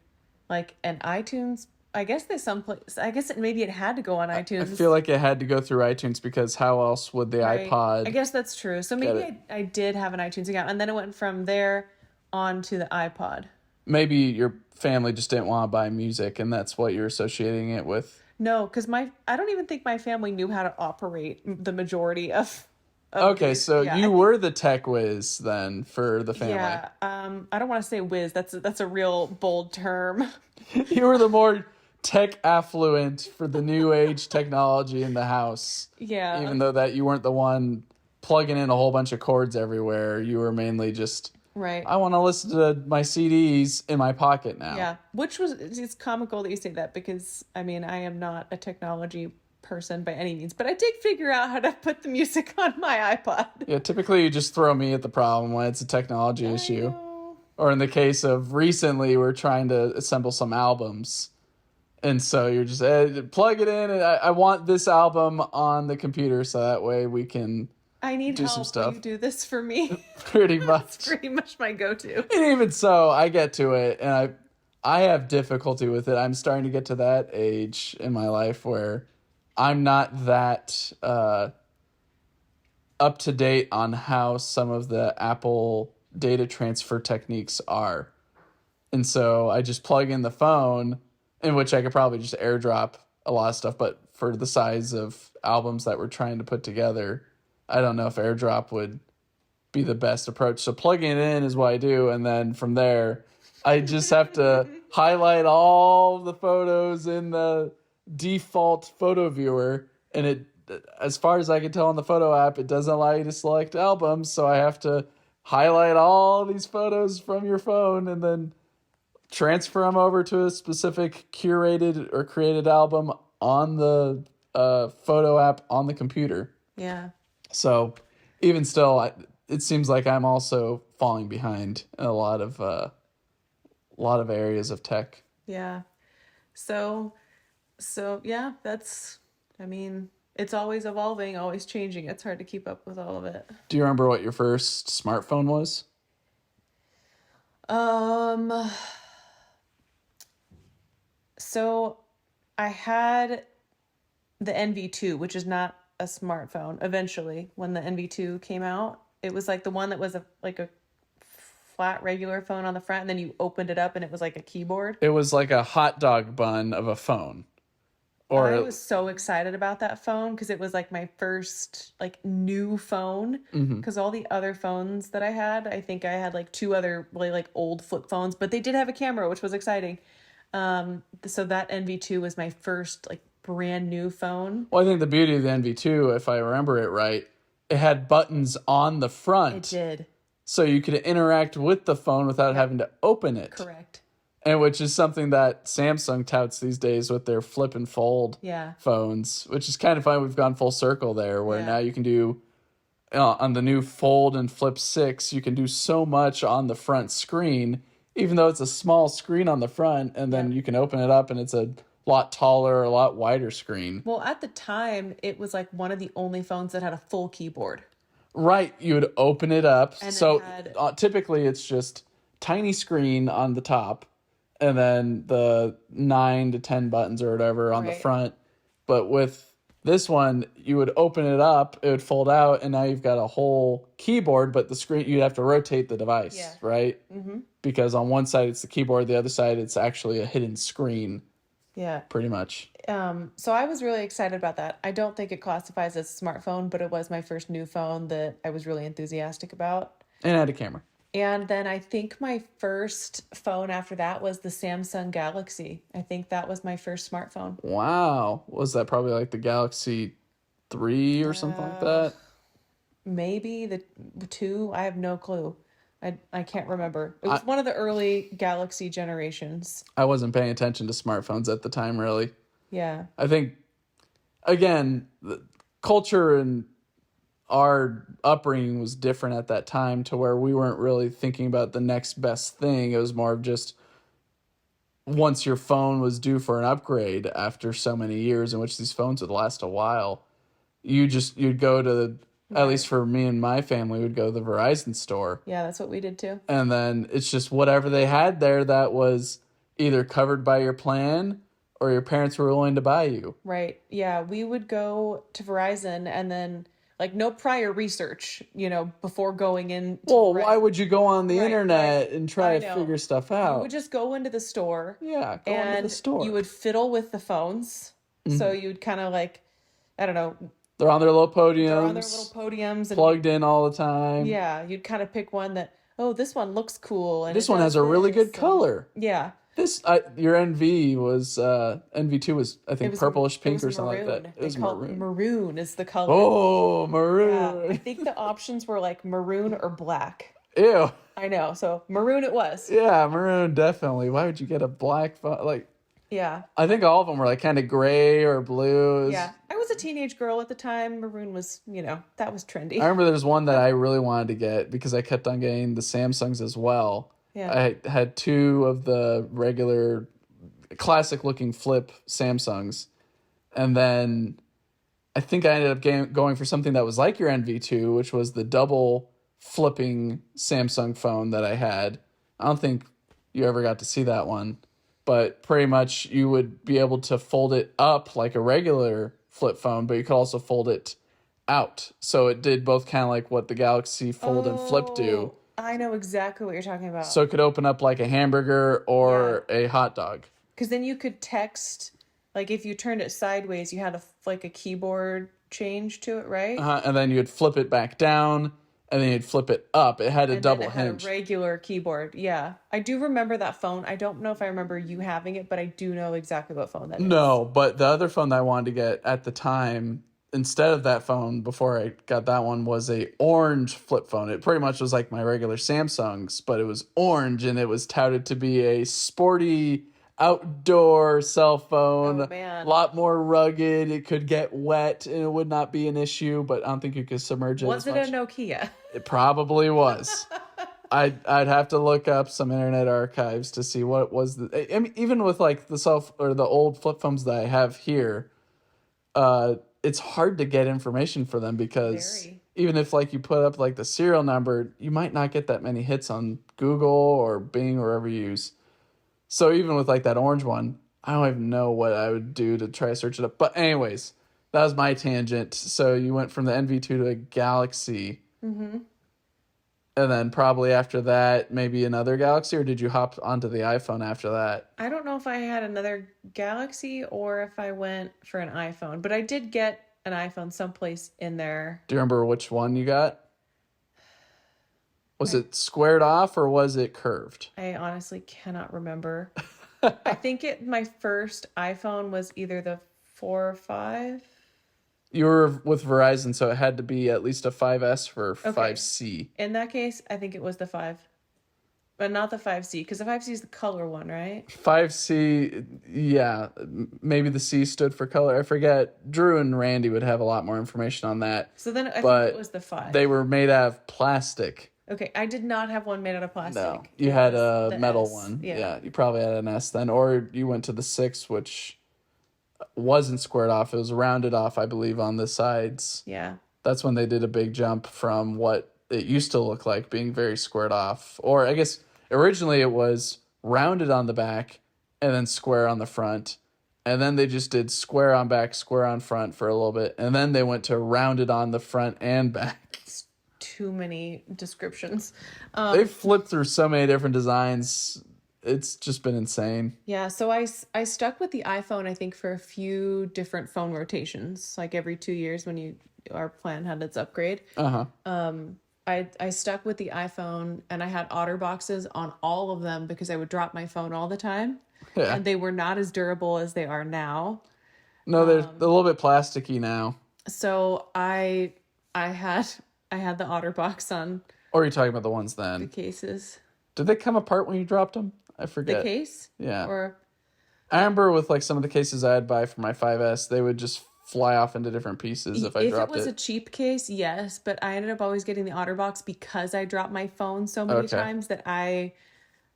like an iTunes. I guess they someplace. I guess maybe it had to go on iTunes. I feel like it had to go through iTunes because how else would the right? iPod... I guess that's true. So maybe I did have an iTunes account, and then it went from there onto the iPod. Maybe your family just didn't want to buy music, and that's what you're associating it with. No, because I don't even think my family knew how to operate the majority of Okay, these. so Yeah, you were the tech whiz then for the family. yeah. I don't want to say whiz. That's a real bold term. You were the more tech affluent for the new age technology in the house. Yeah. Even though that you weren't the one plugging in a whole bunch of cords everywhere. You were mainly just, Right. I want to listen to my CDs in my pocket now. Yeah. Which was it's comical that you say that because I mean I am not a technology person by any means, but I did figure out how to put the music on my iPod. Yeah, typically you just throw me at the problem when it's a technology issue. know. Or in the case of recently, we're trying to assemble some albums. And so you're just, plug it in, and I want this album on the computer so that way we can I need do help. some stuff. Will you do this for me? Pretty That's much. pretty much my go-to. And even so, I get to it, and I have difficulty with it. I'm starting to get to that age in my life where I'm not that up to date on how some of the Apple data transfer techniques are. And so I just plug in the phone, in which I could probably just airdrop a lot of stuff, but for the size of albums that we're trying to put together, I don't know if airdrop would be the best approach. So plugging it in is what I do, and then from there, I just have to highlight all the photos in the default photo viewer, and it, as far as I can tell on the photo app, it doesn't allow you to select albums, so I have to highlight all these photos from your phone and then transfer them over to a specific curated or created album on the photo app on the computer. Yeah. So even still, it seems like I'm also falling behind in a lot of areas of tech. Yeah. So yeah, that's I mean, it's always evolving, always changing. It's hard to keep up with all of it. Do you remember what your first smartphone was? So I had the NV2, which is not a smartphone. Eventually, when the NV2 came out, it was like the one that was like a flat regular phone on the front, and then you opened it up and it was like a keyboard. It was like a hot dog bun of a phone. I was so excited about that phone because it was like my first like new phone. Because all the other phones that I had, I think I had like two other really like old flip phones, but they did have a camera, which was exciting. So that NV2 was my first like brand new phone. Well, I think the beauty of the NV2, if I remember it right, it had buttons on the front. It did. So you could interact with the phone without having to open it. Correct. And which is something that Samsung touts these days with their flip and fold phones, which is kind of fun. We've gone full circle there where now you can do, on the new Fold and Flip 6, you can do so much on the front screen, even though it's a small screen on the front, and then you can open it up and it's a lot taller, a lot wider screen. Well, at the time, it was like one of the only phones that had a full keyboard. Right, you would open it up. And it So had typically it's just tiny screen on the top and then the 9 to 10 buttons or whatever on the right. front. But with this one, you would open it up, it would fold out, and now you've got a whole keyboard, but the screen, you'd have to rotate the Yeah. device, right? Mm-hmm. Because on one side it's the keyboard, the other side it's actually a hidden screen, Yeah. pretty much. So I was really excited about that. I don't think it classifies as a smartphone, but it was my first new phone that I was really enthusiastic about. And it had a camera. And then I think my first phone after that was the Samsung Galaxy. I think that was my first smartphone. Wow. Was that probably like the Galaxy 3 or something like Uh, that? Maybe the two. I have no clue. I can't remember. It I, was one of the early Galaxy generations. I wasn't paying attention to smartphones at the time, really. Yeah. I think, again, the culture and our upbringing was different at that time to where we weren't really thinking about the next best thing. It was more of just once your phone was due for an upgrade after so many years in which these phones would last a while, you'd go to, at Right. least for me and my family, would go to the Verizon store. Yeah, that's what we did too. And then it's just whatever they had there that was either covered by your plan or your parents were willing to buy you. Right. Yeah, we would go to Verizon and then like no prior research, before going in to Well, why Verizon. would you go on the Right, internet and try I to know. figure stuff You would out? just go into the store Yeah, go into the and store. you would fiddle with the phones. So you'd kind of like, I don't know, They're on their little they're on their little podiums, podiums and plugged in all the time. yeah, you'd kind of pick one that, oh, this one looks cool and This it one has does a really this, good color. yeah. Your NV was NV2 was I It think was purplish it pink was or something like maroon. that. It They was call maroon. maroon is the color. Oh, Yeah, I maroon. think the options were like maroon or black. Ew. I know. So maroon it was. Yeah, maroon definitely. Why would you get a black phone? Like Yeah. I think all of them were like kind of gray or blue. Yeah. I was a teenage girl at the time. Maroon was, that was I trendy. remember there's one that I really wanted to get because I kept on getting the Samsungs as well. Yeah. I had two of the regular classic looking flip Samsungs. And then I think I ended up going for something that was like your NV2, which was the double flipping Samsung phone that I had. I don't think you ever got to see that one, but pretty much you would be able to fold it up like a regular flip phone, but you could also fold it out. So it did both kind of like what the Galaxy Fold and Flip do. Oh, I know exactly what you're talking about. So it could open up like a hamburger or a hot dog. Because then you could text, like if you turned it sideways, you had like a keyboard change to it, right? And then you'd flip it back down, and then you'd flip it up. It had a And double then it had hinge. a regular keyboard. Yeah. I do remember that phone. I don't know if I remember you having it, but I do know exactly what phone that is. No, but the other phone that I wanted to get at the time, instead of that phone, before I got that one, was a orange flip phone. It pretty much was like my regular Samsung's, but it was orange, and it was touted to be a sporty outdoor cell phone. Oh, man. A lot more rugged. It could get wet, and it would not be an issue, but I don't think you could submerge it Was as it a much. Nokia? It probably was. I'd have to look up some internet archives to see what was the. I mean, even with like the old flip phones that I have here, it's hard to get information for them because Very. even if like you put up like the serial number, you might not get that many hits on Google or Bing or wherever you use. So even with like that orange one, I don't even know what I would do to try to search it up. But anyways, that was my tangent. So you went from the NV2 to a Galaxy. Mm-hmm. And then probably after that, maybe another Galaxy, or did you hop onto the iPhone after that? I don't know if I had another Galaxy or if I went for an iPhone, but I did get an iPhone someplace in there. Do you remember which one you got? Was it squared off or was it curved? I honestly cannot remember. I think my first iPhone was either the 4 or 5. You were with Verizon, so it had to be at least a 5S or 5C. In that case, I think it was the 5. But not the 5C, because the 5C is the color one, right? 5C, yeah. Maybe the C stood for color. I forget. Drew and Randy would have a lot more information on that. So then I think it was the 5. They were made out of plastic. Okay, I did not have one made out of plastic. No, you It had was a the metal S. one. Yeah. Yeah, you probably had an S then. Or you went to the 6, which wasn't squared off. It was rounded off, I believe, on the sides. Yeah. That's when they did a big jump from what it used to look like being very squared off. Or I guess originally it was rounded on the back and then square on the front. And then they just did square on back, square on front for a little bit. And then they went to rounded on the front and back. It's too many descriptions. They've flipped through so many different designs. It's just been insane. Yeah, so I stuck with the iPhone, I think, for a few different phone rotations, like every 2 years when our plan had its upgrade. Uh-huh. I stuck with the iPhone and I had OtterBoxes on all of them because I would drop my phone all the time. Yeah. And they were not as durable as they are now. No, they're a little bit plasticky now. So I had the OtterBox on Or are you talking about the ones the then? cases. Did they come apart when you dropped them? I The forget. case? Yeah. Or I remember with like some of the cases I'd buy for my 5S, they would just fly off into different pieces if I dropped if it was it. a cheap case, yes, but I ended up always getting the OtterBox because I dropped my phone so many Okay. times that I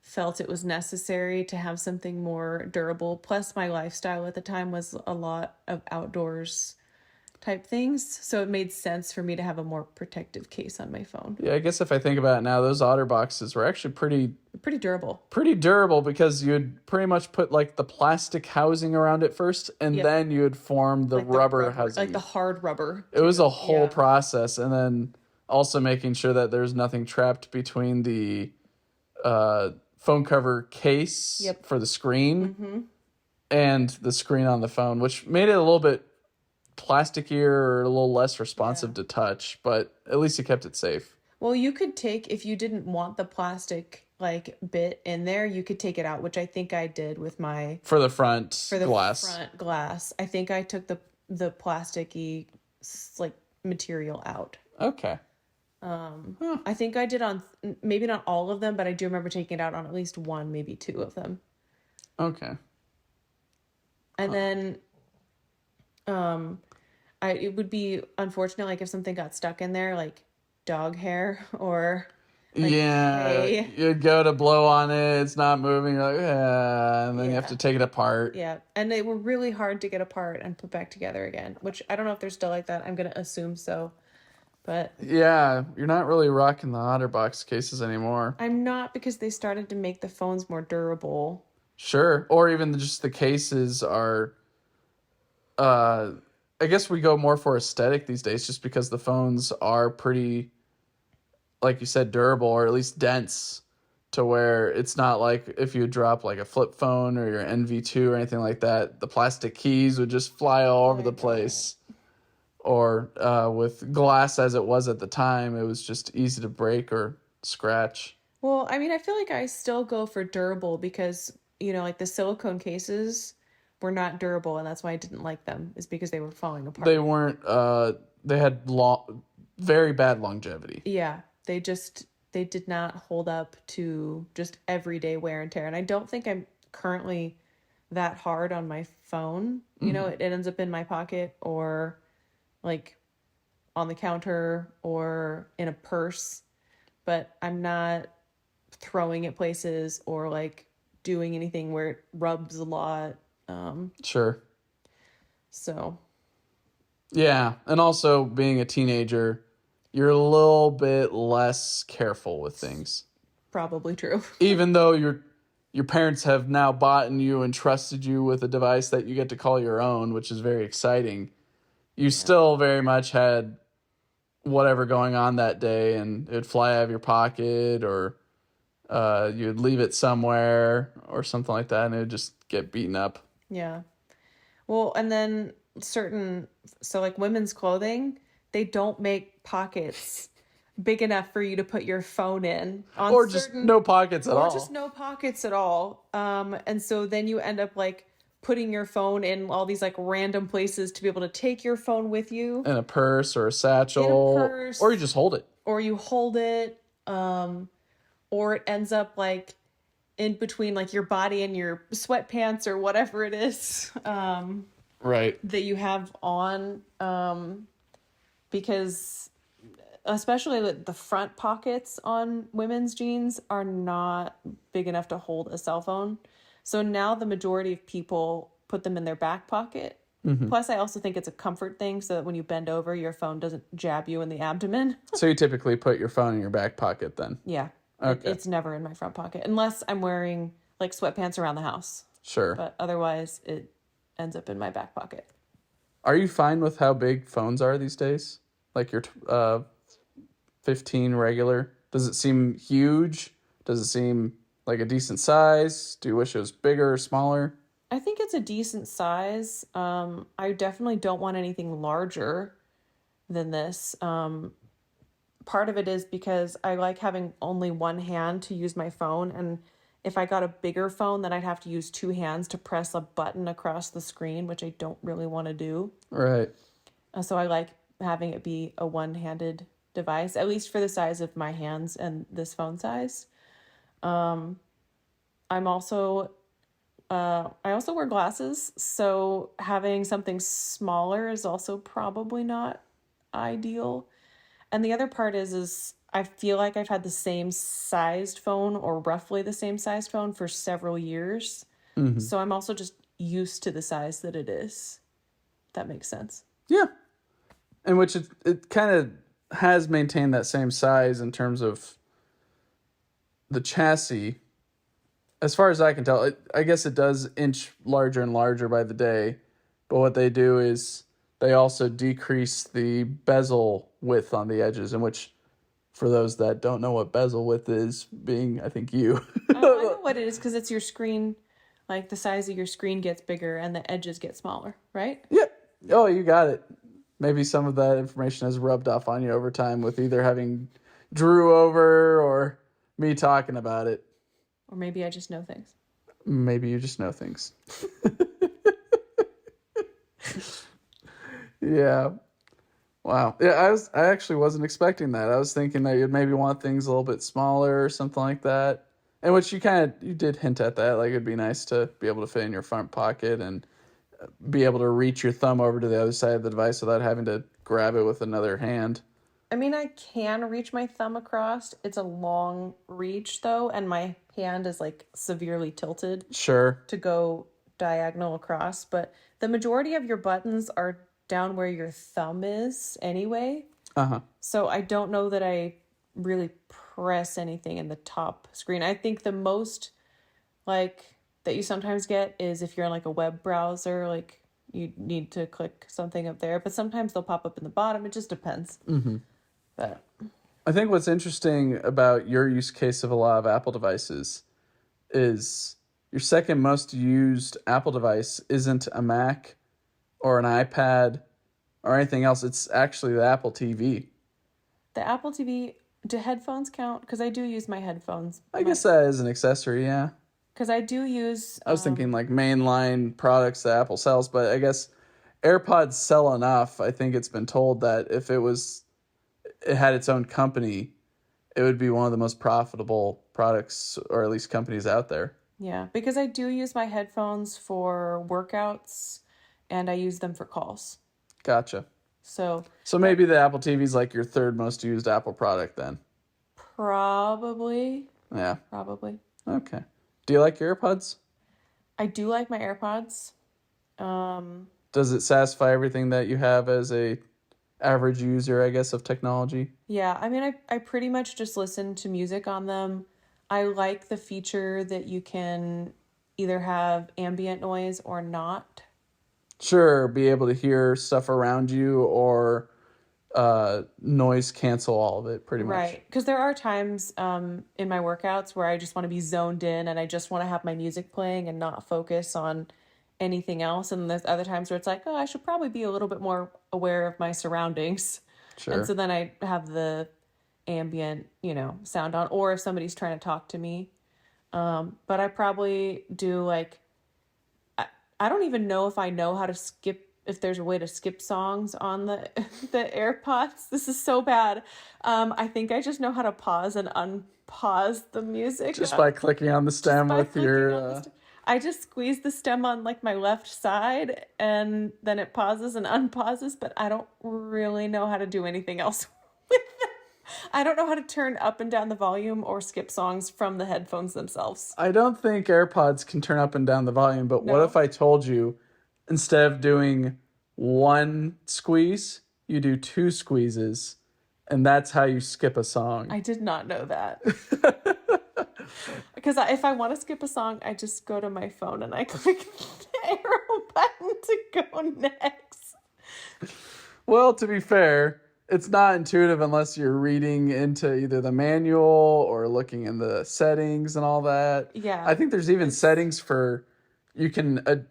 felt it was necessary to have something more durable. Plus, my lifestyle at the time was a lot of outdoors type things, so it made sense for me to have a more protective case on my phone. Yeah, I guess if I think about it now, those otter boxes were actually Pretty durable. pretty durable because you'd pretty much put like the plastic housing around it first, and Yep. then you would form the Like rubber housing. like the hard rubber. It was a whole Yeah. process, and then also making sure that there's nothing trapped between the phone cover case Yep. for the screen and the screen on the phone, which made it a little bit plasticier or a little less responsive to touch, but at least you kept it safe. Well, you could take, if you didn't want the plastic like bit in there, you could take it out, which I think I did with my For the front for the glass. front glass. I think I took the plasticky like material out. Okay. I think I did on maybe not all of them, but I do remember taking it out on at least one, maybe two of them. Okay. And then it would be unfortunate like if something got stuck in there like dog hair or like hay. You'd go to blow on it, it's not moving, you're like, yeah, and then you have Yeah. to take it apart. Yeah, and they were really hard to get apart and put back together again, which I don't know if they're still like that. I'm going to assume so. But Yeah, you're not really rocking the OtterBox cases anymore. I'm not because they started to make the phones more durable. Sure. Or even just the cases are I guess we go more for aesthetic these days just because the phones are pretty, like you said, durable or at least dense to where it's not like if you drop like a flip phone or your NV2 or anything like that, the plastic keys would just fly all over the place. Or with glass as it was at the time, it was just easy to break or scratch. Well, I mean, I feel like I still go for durable because, like the silicone cases were not durable, and that's why I didn't like them, is because they were falling apart. They weren't, they had very bad longevity. Yeah, they did not hold up to just everyday wear and tear. And I don't think I'm currently that hard on my phone. It ends up in my pocket or like on the counter or in a purse, but I'm not throwing it places or like doing anything where it rubs a lot. Sure. So Yeah, and also being a teenager, you're a little bit less careful with things. probably true. Even though your parents have now bought you and trusted you with a device that you get to call your own, which is very exciting. You still very much had whatever going on that day, and it would fly out of your pocket, or you'd leave it somewhere or something like that, and it would just get beaten up. Yeah. Well, and then so like women's clothing, they don't make pockets big enough for you to put your phone in on Or just no pockets at all. or just no pockets at all. And so then you end up like putting your phone in all these like random places to be able to take your phone with you, In a purse or a satchel. purse. Or you just hold it. or you hold it, or it ends up like in between like your body and your sweatpants or whatever it is. Right. That you have on, because especially the front pockets on women's jeans are not big enough to hold a cell phone. So now the majority of people put them in their back pocket. Mm-hmm. Plus, I also think it's a comfort thing so that when you bend over, your phone doesn't jab you in the abdomen. So you typically put your phone in your back pocket then? Yeah, Okay, it's never in my front pocket unless I'm wearing like sweatpants around the house. sure. But otherwise, it ends up in my back pocket. Are you fine with how big phones are these days? Like your 15 regular? Does it seem huge? Does it seem like a decent size? Do you wish it was bigger or smaller? I think it's a decent size. I definitely don't want anything larger than this. Part of it is because I like having only one hand to use my phone. And if I got a bigger phone, then I'd have to use two hands to press a button across the screen, which I don't really want to do. Right. So I like having it be a one-handed device, at least for the size of my hands and this phone size. I'm also I also wear glasses, so having something smaller is also probably not ideal. And the other part is I feel like I've had the same sized phone or roughly the same sized phone for several years. Mm-hmm. So I'm also just used to the size that it is. If that makes sense. Yeah. In which it kind of has maintained that same size in terms of the chassis. As far as I can tell, I guess it does inch larger and larger by the day. But what they do is they also decrease the bezel width on the edges, in which, for those that don't know what bezel width is, being, I think, you. Oh, I know what it is because it's your screen, like the size of your screen gets bigger and the edges get smaller, right? Yep. Oh, you got it. Maybe some of that information has rubbed off on you over time with either having Drew over or me talking about it. Or maybe I just know things. Maybe you just know things. Yeah. Wow. Yeah, I actually wasn't expecting that. I was thinking that you'd maybe want things a little bit smaller or something like that. And which you did hint at that. Like it'd be nice to be able to fit in your front pocket and be able to reach your thumb over to the other side of the device without having to grab it with another hand. I mean, I can reach my thumb across. It's a long reach though, and my hand is like severely tilted Sure. to go diagonal across, but the majority of your buttons are down where your thumb is anyway. Uh-huh. So I don't know that I really press anything in the top screen. I think the most like that you sometimes get is if you're in like a web browser, like you need to click something up there, but sometimes they'll pop up in the bottom. It just depends. Mm-hmm. But I think what's interesting about your use case of a lot of Apple devices is your second most used Apple device isn't a Mac or an iPad or anything else. It's actually the Apple TV. the Apple TV, do headphones count? Because I do use my headphones. I guess that is an accessory, yeah. Because I do use. I was thinking like mainline products that Apple sells, but I guess AirPods sell enough. I think it's been told that if it had its own company, it would be one of the most profitable products or at least companies out there. Yeah, because I do use my headphones for workouts and I use them for calls. Gotcha. So So maybe the Apple TV is like your third most used Apple product then. probably, Yeah. probably. Okay. Do you like your AirPods? I do like my AirPods. Does it satisfy everything that you have as a average user, I guess, of technology? Yeah, I mean, I pretty much just listen to music on them. I like the feature that you can either have ambient noise or not. Sure, be able to hear stuff around you or noise cancel all of it, pretty much. Right. Because there are times in my workouts where I just want to be zoned in and I just want to have my music playing and not focus on anything else. And there's other times where it's like, oh, I should probably be a little bit more aware of my surroundings. And Sure. so then I have the ambient, sound on, or if somebody's trying to talk to me. But I probably do like, I don't even know if I know how to skip, if there's a way to skip songs on the the AirPods. This is so bad. I think I just know how to pause and unpause the music. Just by clicking on the stem By with clicking your... on the I just squeeze the stem on like my left side and then it pauses and unpauses, but I don't really know how to do anything else with it. I don't know how to turn up and down the volume or skip songs from the headphones themselves. I don't think AirPods can turn up and down the volume, but what No. if I told you instead of doing one squeeze, you do two squeezes, and that's how you skip a song. I did not know that. Because if I want to skip a song, I just go to my phone and I click the arrow button to go next. Well, to be fair, it's not intuitive unless you're reading into either the manual or looking in the settings and all that. Yeah. I think there's even settings for you can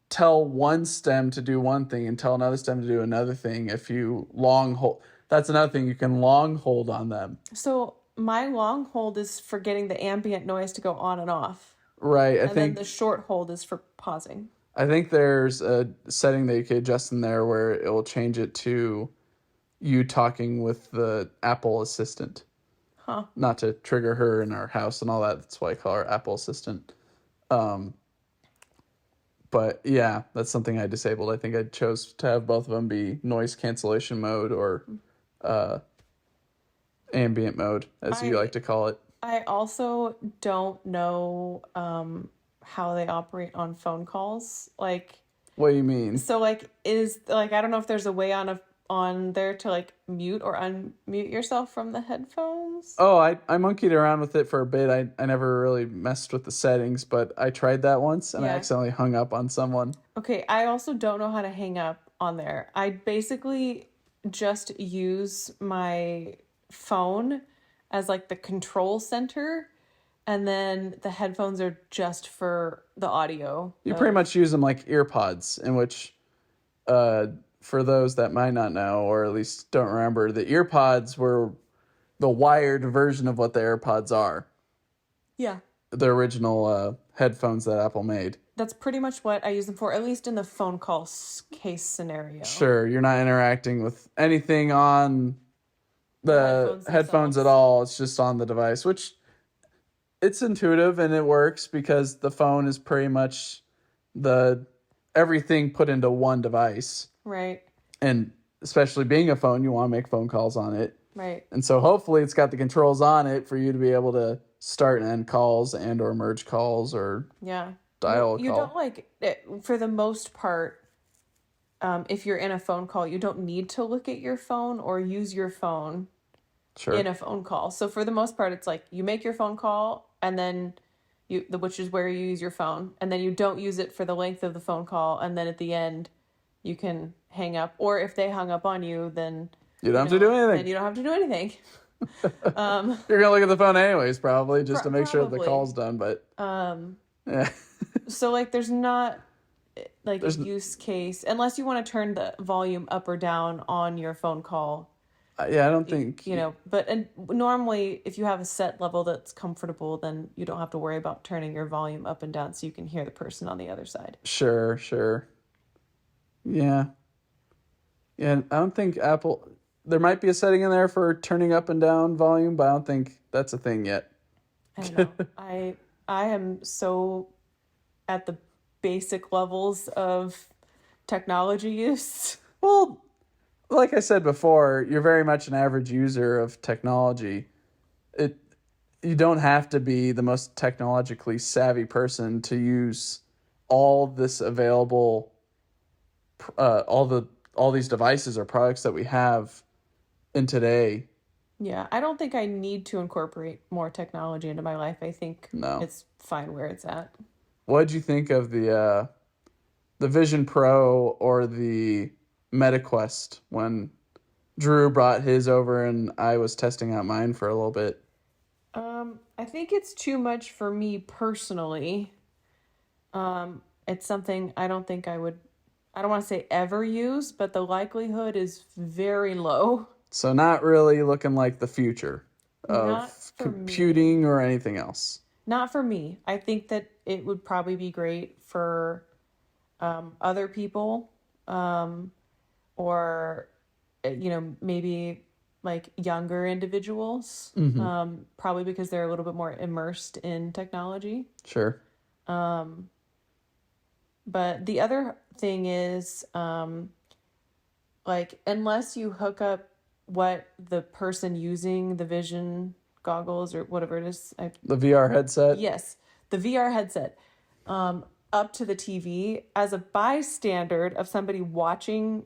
tell one stem to do one thing and tell another stem to do another thing if you long hold. That's another thing, you can long hold on them. So my long hold is for getting the ambient noise to go on and off. Right. And then the short hold is for pausing. I think there's a setting that you could adjust in there where it will change it to you talking with the Apple Assistant. Huh. Not to trigger her in our house and all that. That's why I call her Apple Assistant. But yeah, that's something I disabled. I think I chose to have both of them be noise cancellation mode or ambient mode, as you like to call it. I also don't know how they operate on phone calls. Like, what do you mean? So like is like I don't know if there's a way on there to like mute or unmute yourself from the headphones. Oh, I monkeyed around with it for a bit. I never really messed with the settings, but I tried that once and I accidentally hung up on someone. Okay, I also don't know how to hang up on there. I basically just use my phone as like the control center, and then the headphones are just for the audio. You pretty much use them like ear pods, in which for those that might not know, or at least don't remember, the ear pods were the wired version of what the AirPods are. Yeah. The original headphones that Apple made. That's pretty much what I use them for, at least in the phone call case scenario. Sure, you're not interacting with anything on the headphones at all. It's just on the device, which it's intuitive and it works because the phone is pretty much everything put into one device. Right. And especially being a phone, you want to make phone calls on it. Right. And so hopefully it's got the controls on it for you to be able to start and end calls and or merge calls or dial a call. You don't like it, for the most part, if you're in a phone call, you don't need to look at your phone or use your phone in a phone call. So for the most part, it's like you make your phone call and then which is where you use your phone, and then you don't use it for the length of the phone call, and then at the end you can hang up. Or if they hung up on you, then you don't have to do anything. Then you don't have to do anything. You're gonna look at the phone anyways, probably just to make sure that the call's done. But yeah. So like, there's not like a use case unless you want to turn the volume up or down on your phone call. Yeah, I don't think But normally, if you have a set level that's comfortable, then you don't have to worry about turning your volume up and down so you can hear the person on the other side. Sure. Yeah. I don't think Apple. There might be a setting in there for turning up and down volume, but I don't think that's a thing yet. I know. I am so at the basic levels of technology use. Well, like I said before, you're very much an average user of technology. You don't have to be the most technologically savvy person to use all this available, all these devices or products that we have in today. Yeah, I don't think I need to incorporate more technology into my life. I think it's fine where it's at. What did you think of the Vision Pro or the MetaQuest when Drew brought his over and I was testing out mine for a little bit? I think it's too much for me personally. It's something I don't think I don't want to say ever use, but the likelihood is very low. So not really looking like the future of computing or anything else. Not for me. I think that it would probably be great for other people, or maybe like younger individuals, probably because they're a little bit more immersed in technology. Sure. But the other thing is, like, unless you hook up what the person using the vision goggles or whatever it is. The VR headset? Yes, the VR headset. up to the TV. As a bystander of somebody watching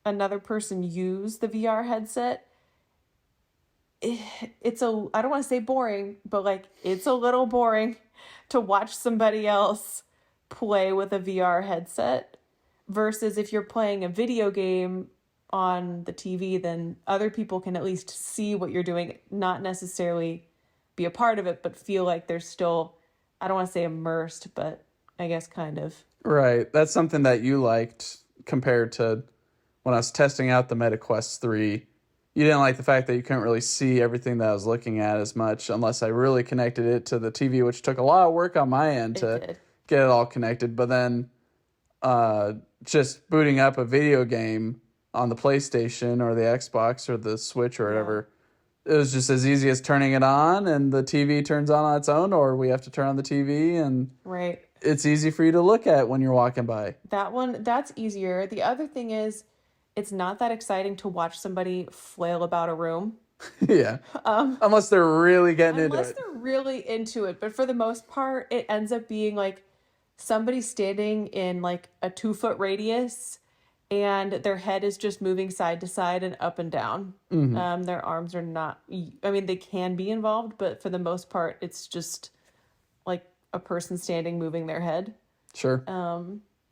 another person use the VR headset, it's I don't want to say boring, but like it's a little boring to watch somebody else play with a VR headset versus if you're playing a video game on the TV, then other people can at least see what you're doing, not necessarily be a part of it, but feel like they're still, I don't want to say immersed, but I guess kind of. Right. That's something that you liked compared to when I was testing out the MetaQuest 3. You didn't like the fact that you couldn't really see everything that I was looking at as much unless I really connected it to the TV, which took a lot of work on my end to get it all connected. But then just booting up a video game on the PlayStation or the Xbox or the Switch or whatever, it was just as easy as turning it on and the TV turns on its own, or we have to turn on the TV and right. It's easy for you to look at when you're walking by. That's easier. The other thing is, it's not that exciting to watch somebody flail about a room. Yeah. Unless they're really getting into it. Unless they're really into it. But for the most part, it ends up being like somebody standing in like a 2-foot radius and their head is just moving side to side and up and down. Mm-hmm. Their arms are not, I mean, they can be involved, but for the most part, it's just like a person standing moving their head. Sure.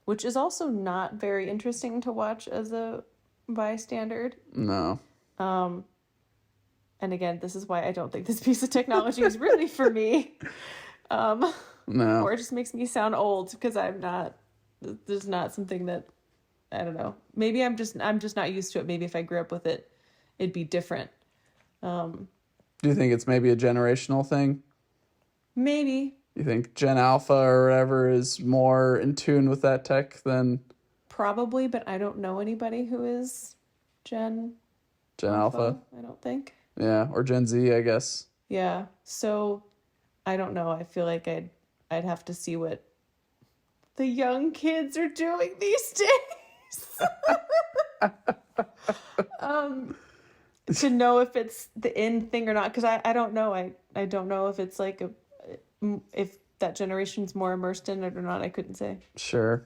Which is also not very interesting to watch as a bystander. No. And again, this is why I don't think this piece of technology is really for me. No. Or it just makes me sound old because I'm not. There's not something that I don't know. Maybe I'm just not used to it. Maybe if I grew up with it, it'd be different. Do you think it's maybe a generational thing? Maybe. You think Gen Alpha or whatever is more in tune with that tech than... Probably, but I don't know anybody who is Gen Alpha. I don't think. Yeah, or Gen Z, I guess. Yeah, so I don't know. I feel like I'd have to see what the young kids are doing these days. To know if it's the in thing or not, because I don't know. I don't know if it's like if that generation's more immersed in it or not. I couldn't say. Sure.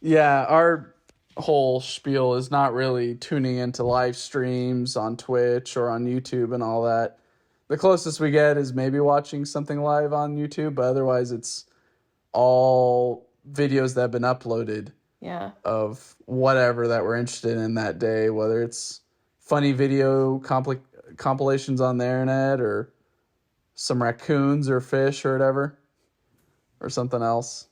Yeah, our whole spiel is not really tuning into live streams on Twitch or on YouTube and all that. The closest we get is maybe watching something live on YouTube, but otherwise it's all videos that have been uploaded of whatever that we're interested in that day, whether it's funny video compilations on the internet or some raccoons or fish or whatever or something else.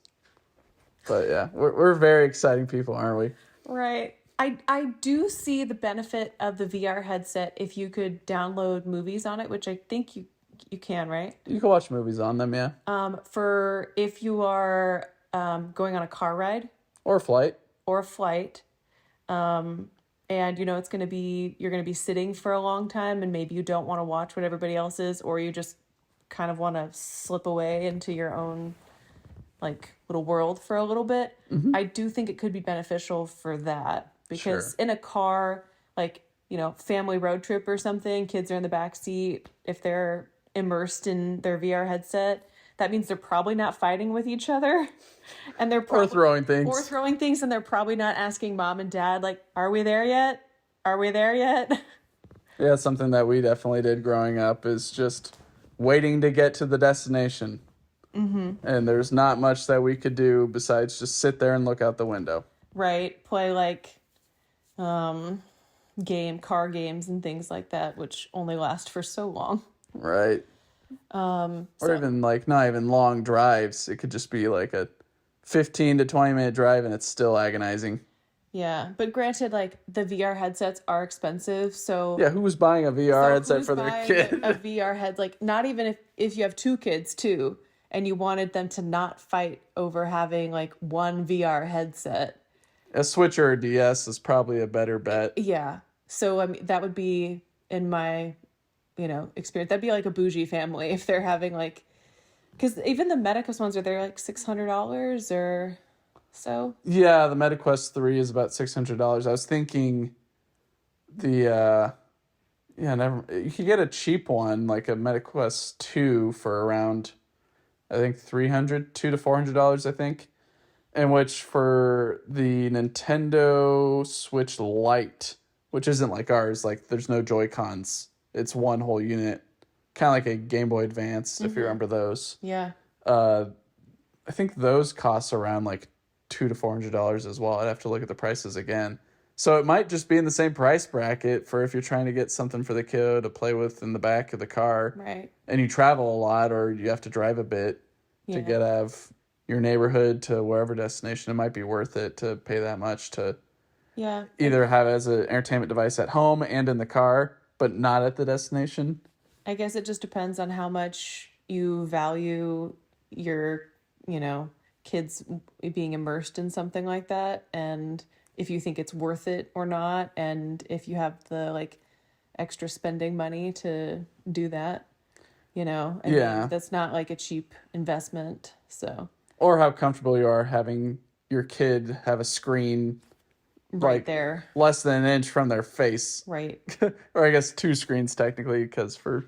But yeah, we're very exciting people, aren't we? Right. I do see the benefit of the VR headset if you could download movies on it, which I think you can, right? You can watch movies on them, yeah. For if you are going on a car ride or a flight. And you know you're going to be sitting for a long time and maybe you don't want to watch what everybody else is, or you just kind of want to slip away into your own like little world for a little bit. Mm-hmm. I do think it could be beneficial for that because in a car, like, you know, family road trip or something, kids are in the back seat. If they're immersed in their VR headset, that means they're probably not fighting with each other, and they're or throwing things, and they're probably not asking mom and dad like, "Are we there yet? Are we there yet?" Yeah, something that we definitely did growing up is just waiting to get to the destination. Mm-hmm. And there's not much that we could do besides just sit there and look out the window. Right. Play like car games and things like that, which only last for so long. Right. Or even like not even long drives. It could just be like a 15 to 20 minute drive and it's still agonizing. Yeah, but granted, like the VR headsets are expensive, so yeah, who's buying a VR headset for their kid? A VR head, like not even if you have 2 kids too, and you wanted them to not fight over having like one VR headset. A Switch or a DS is probably a better bet. Yeah, so I mean that would be in my, you know, experience. That'd be like a bougie family if they're having like, because even the MetaQuest ones are they're like $600 or so. Yeah, the MetaQuest 3 is about $600. I was thinking you could get a cheap one like a MetaQuest 2 for around I think $200 to $400, I think. in which for the Nintendo Switch Lite, which isn't like ours, like there's no Joy-Cons. It's one whole unit, kind of like a Game Boy Advance, if you remember those. Yeah. Uh, I think those cost around like $200 to $400 as well. I'd have to look at the prices again. So it might just be in the same price bracket for if you're trying to get something for the kiddo to play with in the back of the car, Right. and you travel a lot or you have to drive a bit to Yeah. get out of your neighborhood to wherever destination. It might be worth it to pay that much to Yeah. either have it as an entertainment device at home and in the car, but not at the destination. I guess it just depends on how much you value your, you know, kids being immersed in something like that, and if you think it's worth it or not, and if you have the like extra spending money to do that, you know. I mean, Yeah. that's not like a cheap investment. So, Or how comfortable you are having your kid have a screen right like there. less than an inch from their face. Right. Or I guess two screens technically, because for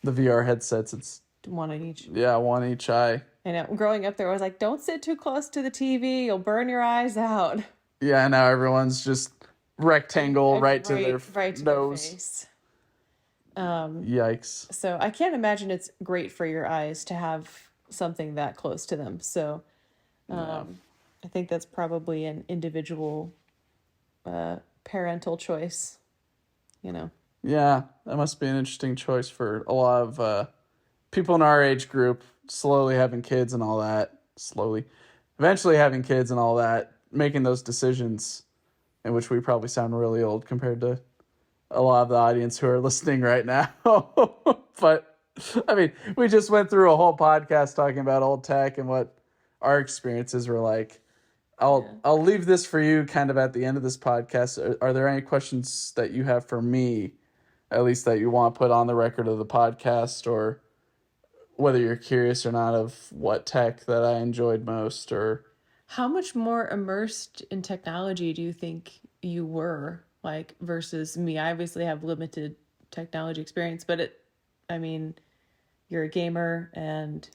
the VR headsets, it's, One in each. yeah, one each eye. I know. Growing up there, I was like, don't sit too close to the TV. You'll burn your eyes out. Yeah, now everyone's just rectangle right to their right to nose. their face. Yikes. So I can't imagine it's great for your eyes to have something that close to them. So I think that's probably an individual parental choice, you know. Yeah, that must be an interesting choice for a lot of people in our age group, slowly having kids and all that. Slowly. Eventually having kids and all that, making those decisions, in which we probably sound really old compared to a lot of the audience who are listening right now. But, I mean, we just went through a whole podcast talking about old tech and what our experiences were like. I'll leave this for you kind of at the end of this podcast. Are there any questions that you have for me, at least that you want to put on the record of the podcast, or whether you're curious or not of what tech that I enjoyed most? Or How much more immersed in technology do you think you were, like, versus me? I obviously have limited technology experience, but I mean, you're a gamer and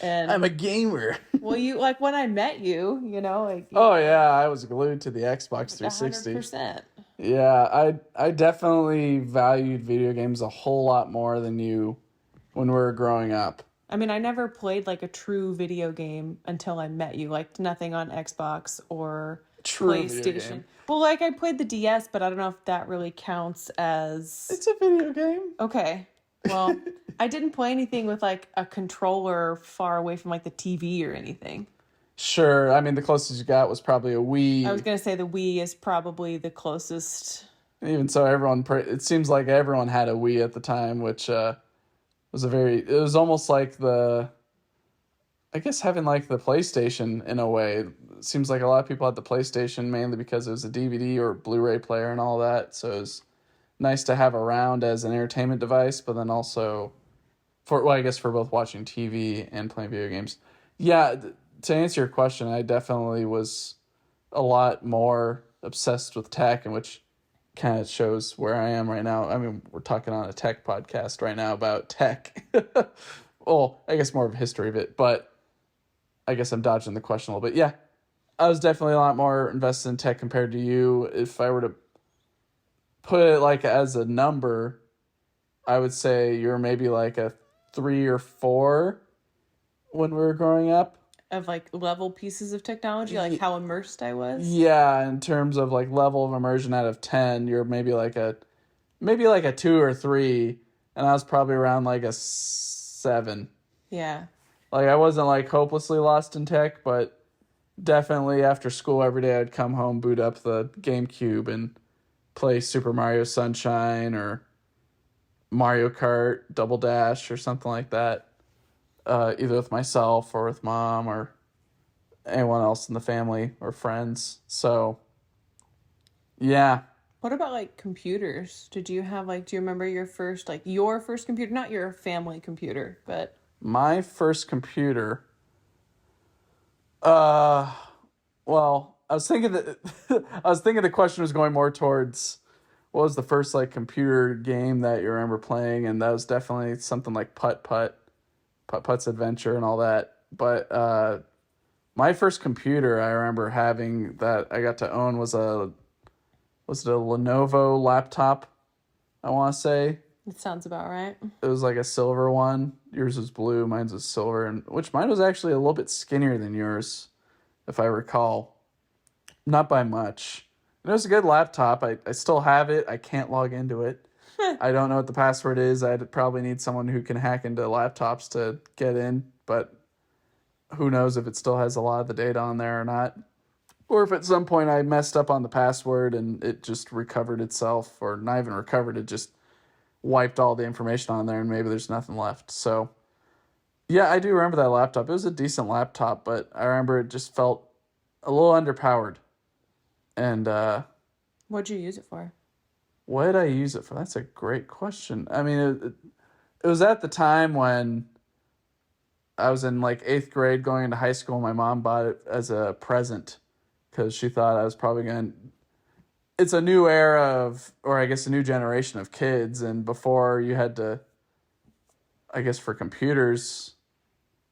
I'm a gamer. well, you like when I met you, you know, like Oh yeah, I was glued to the Xbox 360. 100%. Yeah, I definitely valued video games a whole lot more than you when we were growing up. I mean, I never played like a true video game until I met you. Like nothing on Xbox or True video PlayStation. game. Well, like I played the DS, but I don't know if that really counts as It's a video game. okay. Well, I didn't play anything with like a controller far away from like the TV or anything. Sure, I mean the closest you got was probably a Wii. I was gonna say the Wii is probably the closest. Even so, it seems like everyone had a Wii at the time, which was it was almost like I guess having like the PlayStation in a way. It seems like a lot of people had the PlayStation mainly because it was a DVD or Blu-ray player and all that. So it was nice to have around as an entertainment device, but then also I guess for both watching TV and playing video games. Yeah, to answer your question, I definitely was a lot more obsessed with tech, and which kind of shows where I am right now. I mean, we're talking on a tech podcast right now about tech. Well, I guess more of a history of it, but I guess I'm dodging the question a little bit. Yeah, I was definitely a lot more invested in tech compared to you. If I were to put it like as a number, I would say you're maybe like a 3 or 4 when we were growing up. Of like level pieces of technology, like how immersed I was. Yeah, in terms of like level of immersion out of 10, you're maybe like a 2 or 3, and I was probably around like a 7. Yeah. Like I wasn't like hopelessly lost in tech, but definitely after school every day I'd come home, boot up the GameCube and play Super Mario Sunshine or Mario Kart Double Dash or something like that. Either with myself or with mom or anyone else in the family or friends. So, yeah. What about like computers? Did you have like, do you remember your first computer? Not your family computer, but My first computer, well, I was thinking that the question was going more towards what was the first like computer game that you remember playing, and that was definitely something like Putt Putt's Adventure and all that. But My first computer I remember having that I got to own was it a Lenovo laptop, I want to say. It sounds about right. It was like a silver one. Yours was blue, mine's was silver, and which mine was actually a little bit skinnier than yours, if I recall. Not by much. And it was a good laptop. I still have it. I can't log into it. I don't know what the password is. I'd probably need someone who can hack into laptops to get in, but who knows if it still has a lot of the data on there or not. Or if at some point I messed up on the password and it just recovered itself, or not even recovered, it just wiped all the information on there and maybe there's nothing left. So, yeah, I do remember that laptop. It was a decent laptop, but I remember it just felt a little underpowered. And What'd you use it for? what did I use it for? That's a great question. I mean, it was at the time when I was in like 8th grade going into high school. My mom bought it as a present because she thought I was probably going to. It's a new era of, or I guess a new generation of kids. And before you had to, I guess for computers,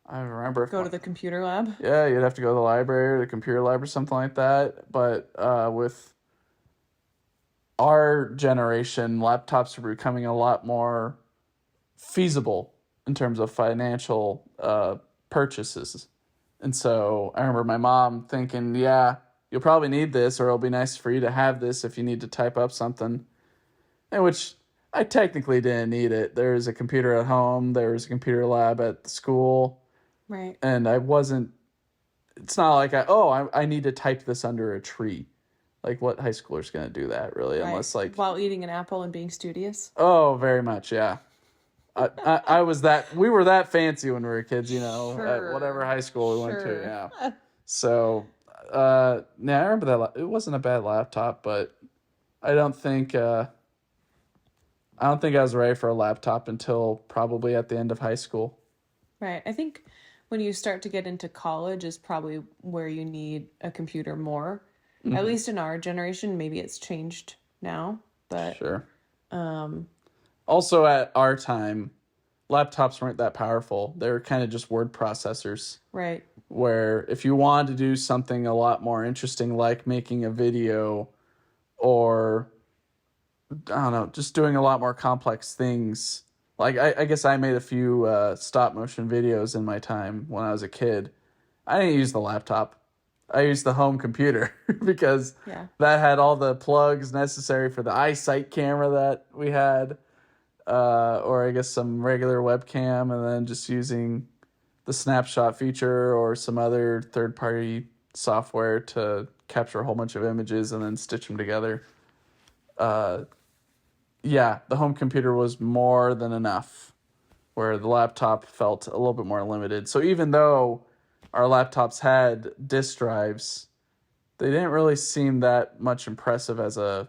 I don't remember. If Go to the computer lab? yeah, you'd have to go to the library or the computer lab or something like that. But with our generation, laptops are becoming a lot more feasible in terms of financial purchases. And so I remember my mom thinking, yeah, you'll probably need this, or it'll be nice for you to have this if you need to type up something. And which I technically didn't need it. There was a computer at home, there was a computer lab at the school, Right. and I wasn't, it's not like I need to type this under a tree. Like, what high schooler's going to do that, really? Right. Unless, like, While eating an apple and being studious? oh, very much, yeah. I was that, we were that fancy when we were kids, at Sure. whatever high school we went to, Sure. yeah. So, yeah, I remember that. It wasn't a bad laptop, but I don't think, I don't think I was ready for a laptop until probably at the end of high school. Right. I think when you start to get into college is probably where you need a computer more. At least in our generation, maybe it's changed now, but Sure. Also, at our time, laptops weren't that powerful. They were kind of just word processors. right. Where if you wanted to do something a lot more interesting, like making a video or, I don't know, just doing a lot more complex things. Like, I guess I made a few stop motion videos in my time when I was a kid. I didn't use the laptop. I used the home computer because Yeah. that had all the plugs necessary for the eyesight camera that we had, or I guess some regular webcam, and then just using the snapshot feature or some other third-party software to capture a whole bunch of images and then stitch them together. Yeah, the home computer was more than enough, where the laptop felt a little bit more limited. So even though our laptops had disk drives, they didn't really seem that much impressive as a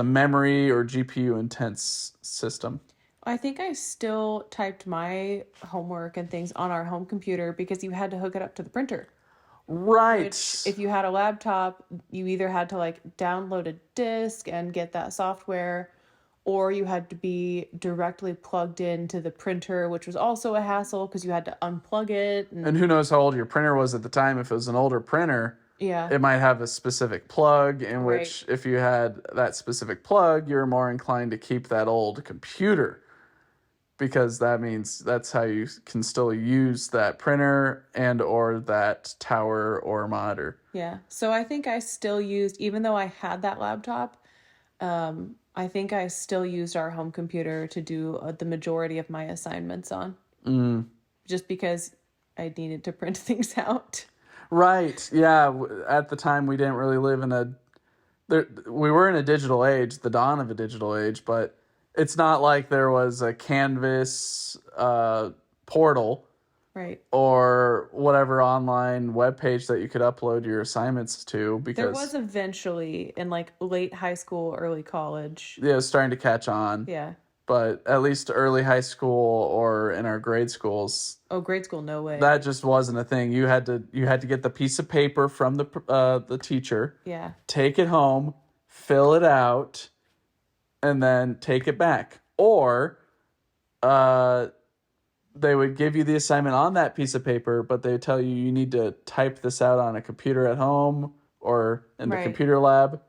memory or GPU intense system. I think I still typed my homework and things on our home computer because you had to hook it up to the printer. Right. Which, if you had a laptop, you either had to like download a disk and get that software, or you had to be directly plugged into the printer, which was also a hassle because you had to unplug it. And who knows how old your printer was at the time. If it was an older printer, Yeah. it might have a specific plug in which, if you had that specific plug, you're more inclined to keep that old computer, because that means that's how you can still use that printer and or that tower or monitor. Yeah. So I think I still used, even though I had that laptop, I think I still used our home computer to do the majority of my assignments on. Just because I needed to print things out. Right. Yeah. At the time, we didn't really live in we were in a digital age, the dawn of a digital age, but it's not like there was a Canvas portal Right. or whatever online webpage that you could upload your assignments to, because There was eventually in like late high school, early college. yeah, it was starting to catch on. Yeah. But at least early high school or in our grade schools, Oh, grade school, no way. that just wasn't a thing. You had to get the piece of paper from the teacher, Yeah. take it home, fill it out, and then take it back. Or they would give you the assignment on that piece of paper, but they would tell you you need to type this out on a computer at home or in the Right. computer lab.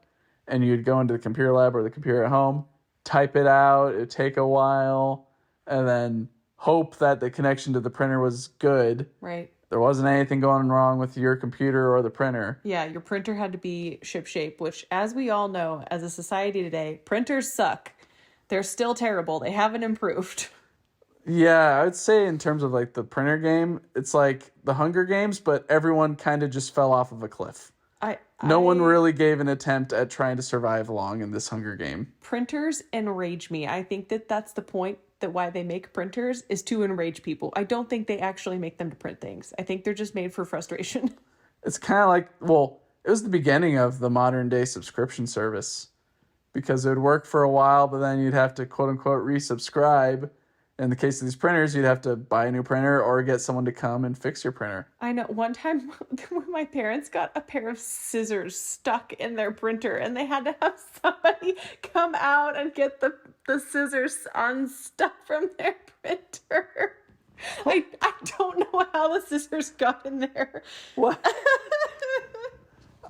And you'd go into the computer lab or the computer at home, type it out, it'd take a while, and then hope that the connection to the printer was good. Right. There wasn't anything going wrong with your computer or the printer. Yeah, your printer had to be shipshape, which, as we all know, as a society today, printers suck. They're still terrible. They haven't improved. Yeah, I would say in terms of like the printer game, it's like the Hunger Games, but everyone kind of just fell off of a cliff. No one really gave an attempt at trying to survive long in this Hunger Game. Printers enrage me. I think that that's the point, that why they make printers is to enrage people. I don't think they actually make them to print things. I think they're just made for frustration. It's kind of like, well, it was the beginning of the modern day subscription service because it would work for a while, but then you'd have to quote unquote resubscribe. In the case of these printers, you'd have to buy a new printer or get someone to come and fix your printer. I know. One time when my parents got a pair of scissors stuck in their printer and they had to have somebody come out and get the scissors unstuck from their printer. I don't know how the scissors got in there. What?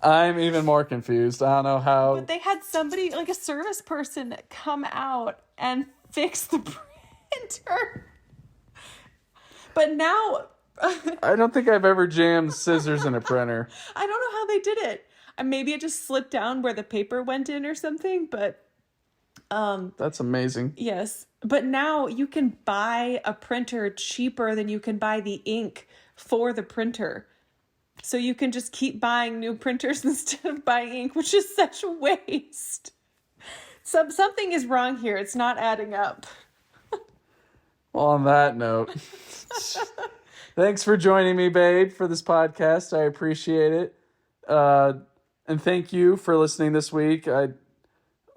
I'm even more confused. I don't know how. But they had somebody, like a service person, come out and fix the printer. But now I don't think I've ever jammed scissors in a printer. I don't know how they did it. Maybe it just slipped down where the paper went in or something, but That's amazing. yes. But now you can buy a printer cheaper than you can buy the ink for the printer. So you can just keep buying new printers instead of buying ink, which is such a waste. Something is wrong here. It's not adding up. Well, on that note, thanks for joining me, babe, for this podcast. I appreciate it. And thank you for listening this week.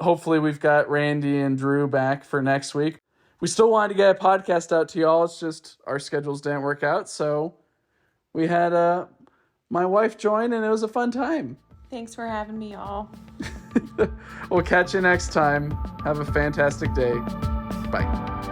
Hopefully we've got Randy and Drew back for next week. We still wanted to get a podcast out to y'all. It's just our schedules didn't work out. So we had my wife join, and it was a fun time. Thanks for having me, y'all. We'll catch you next time. Have a fantastic day. Bye.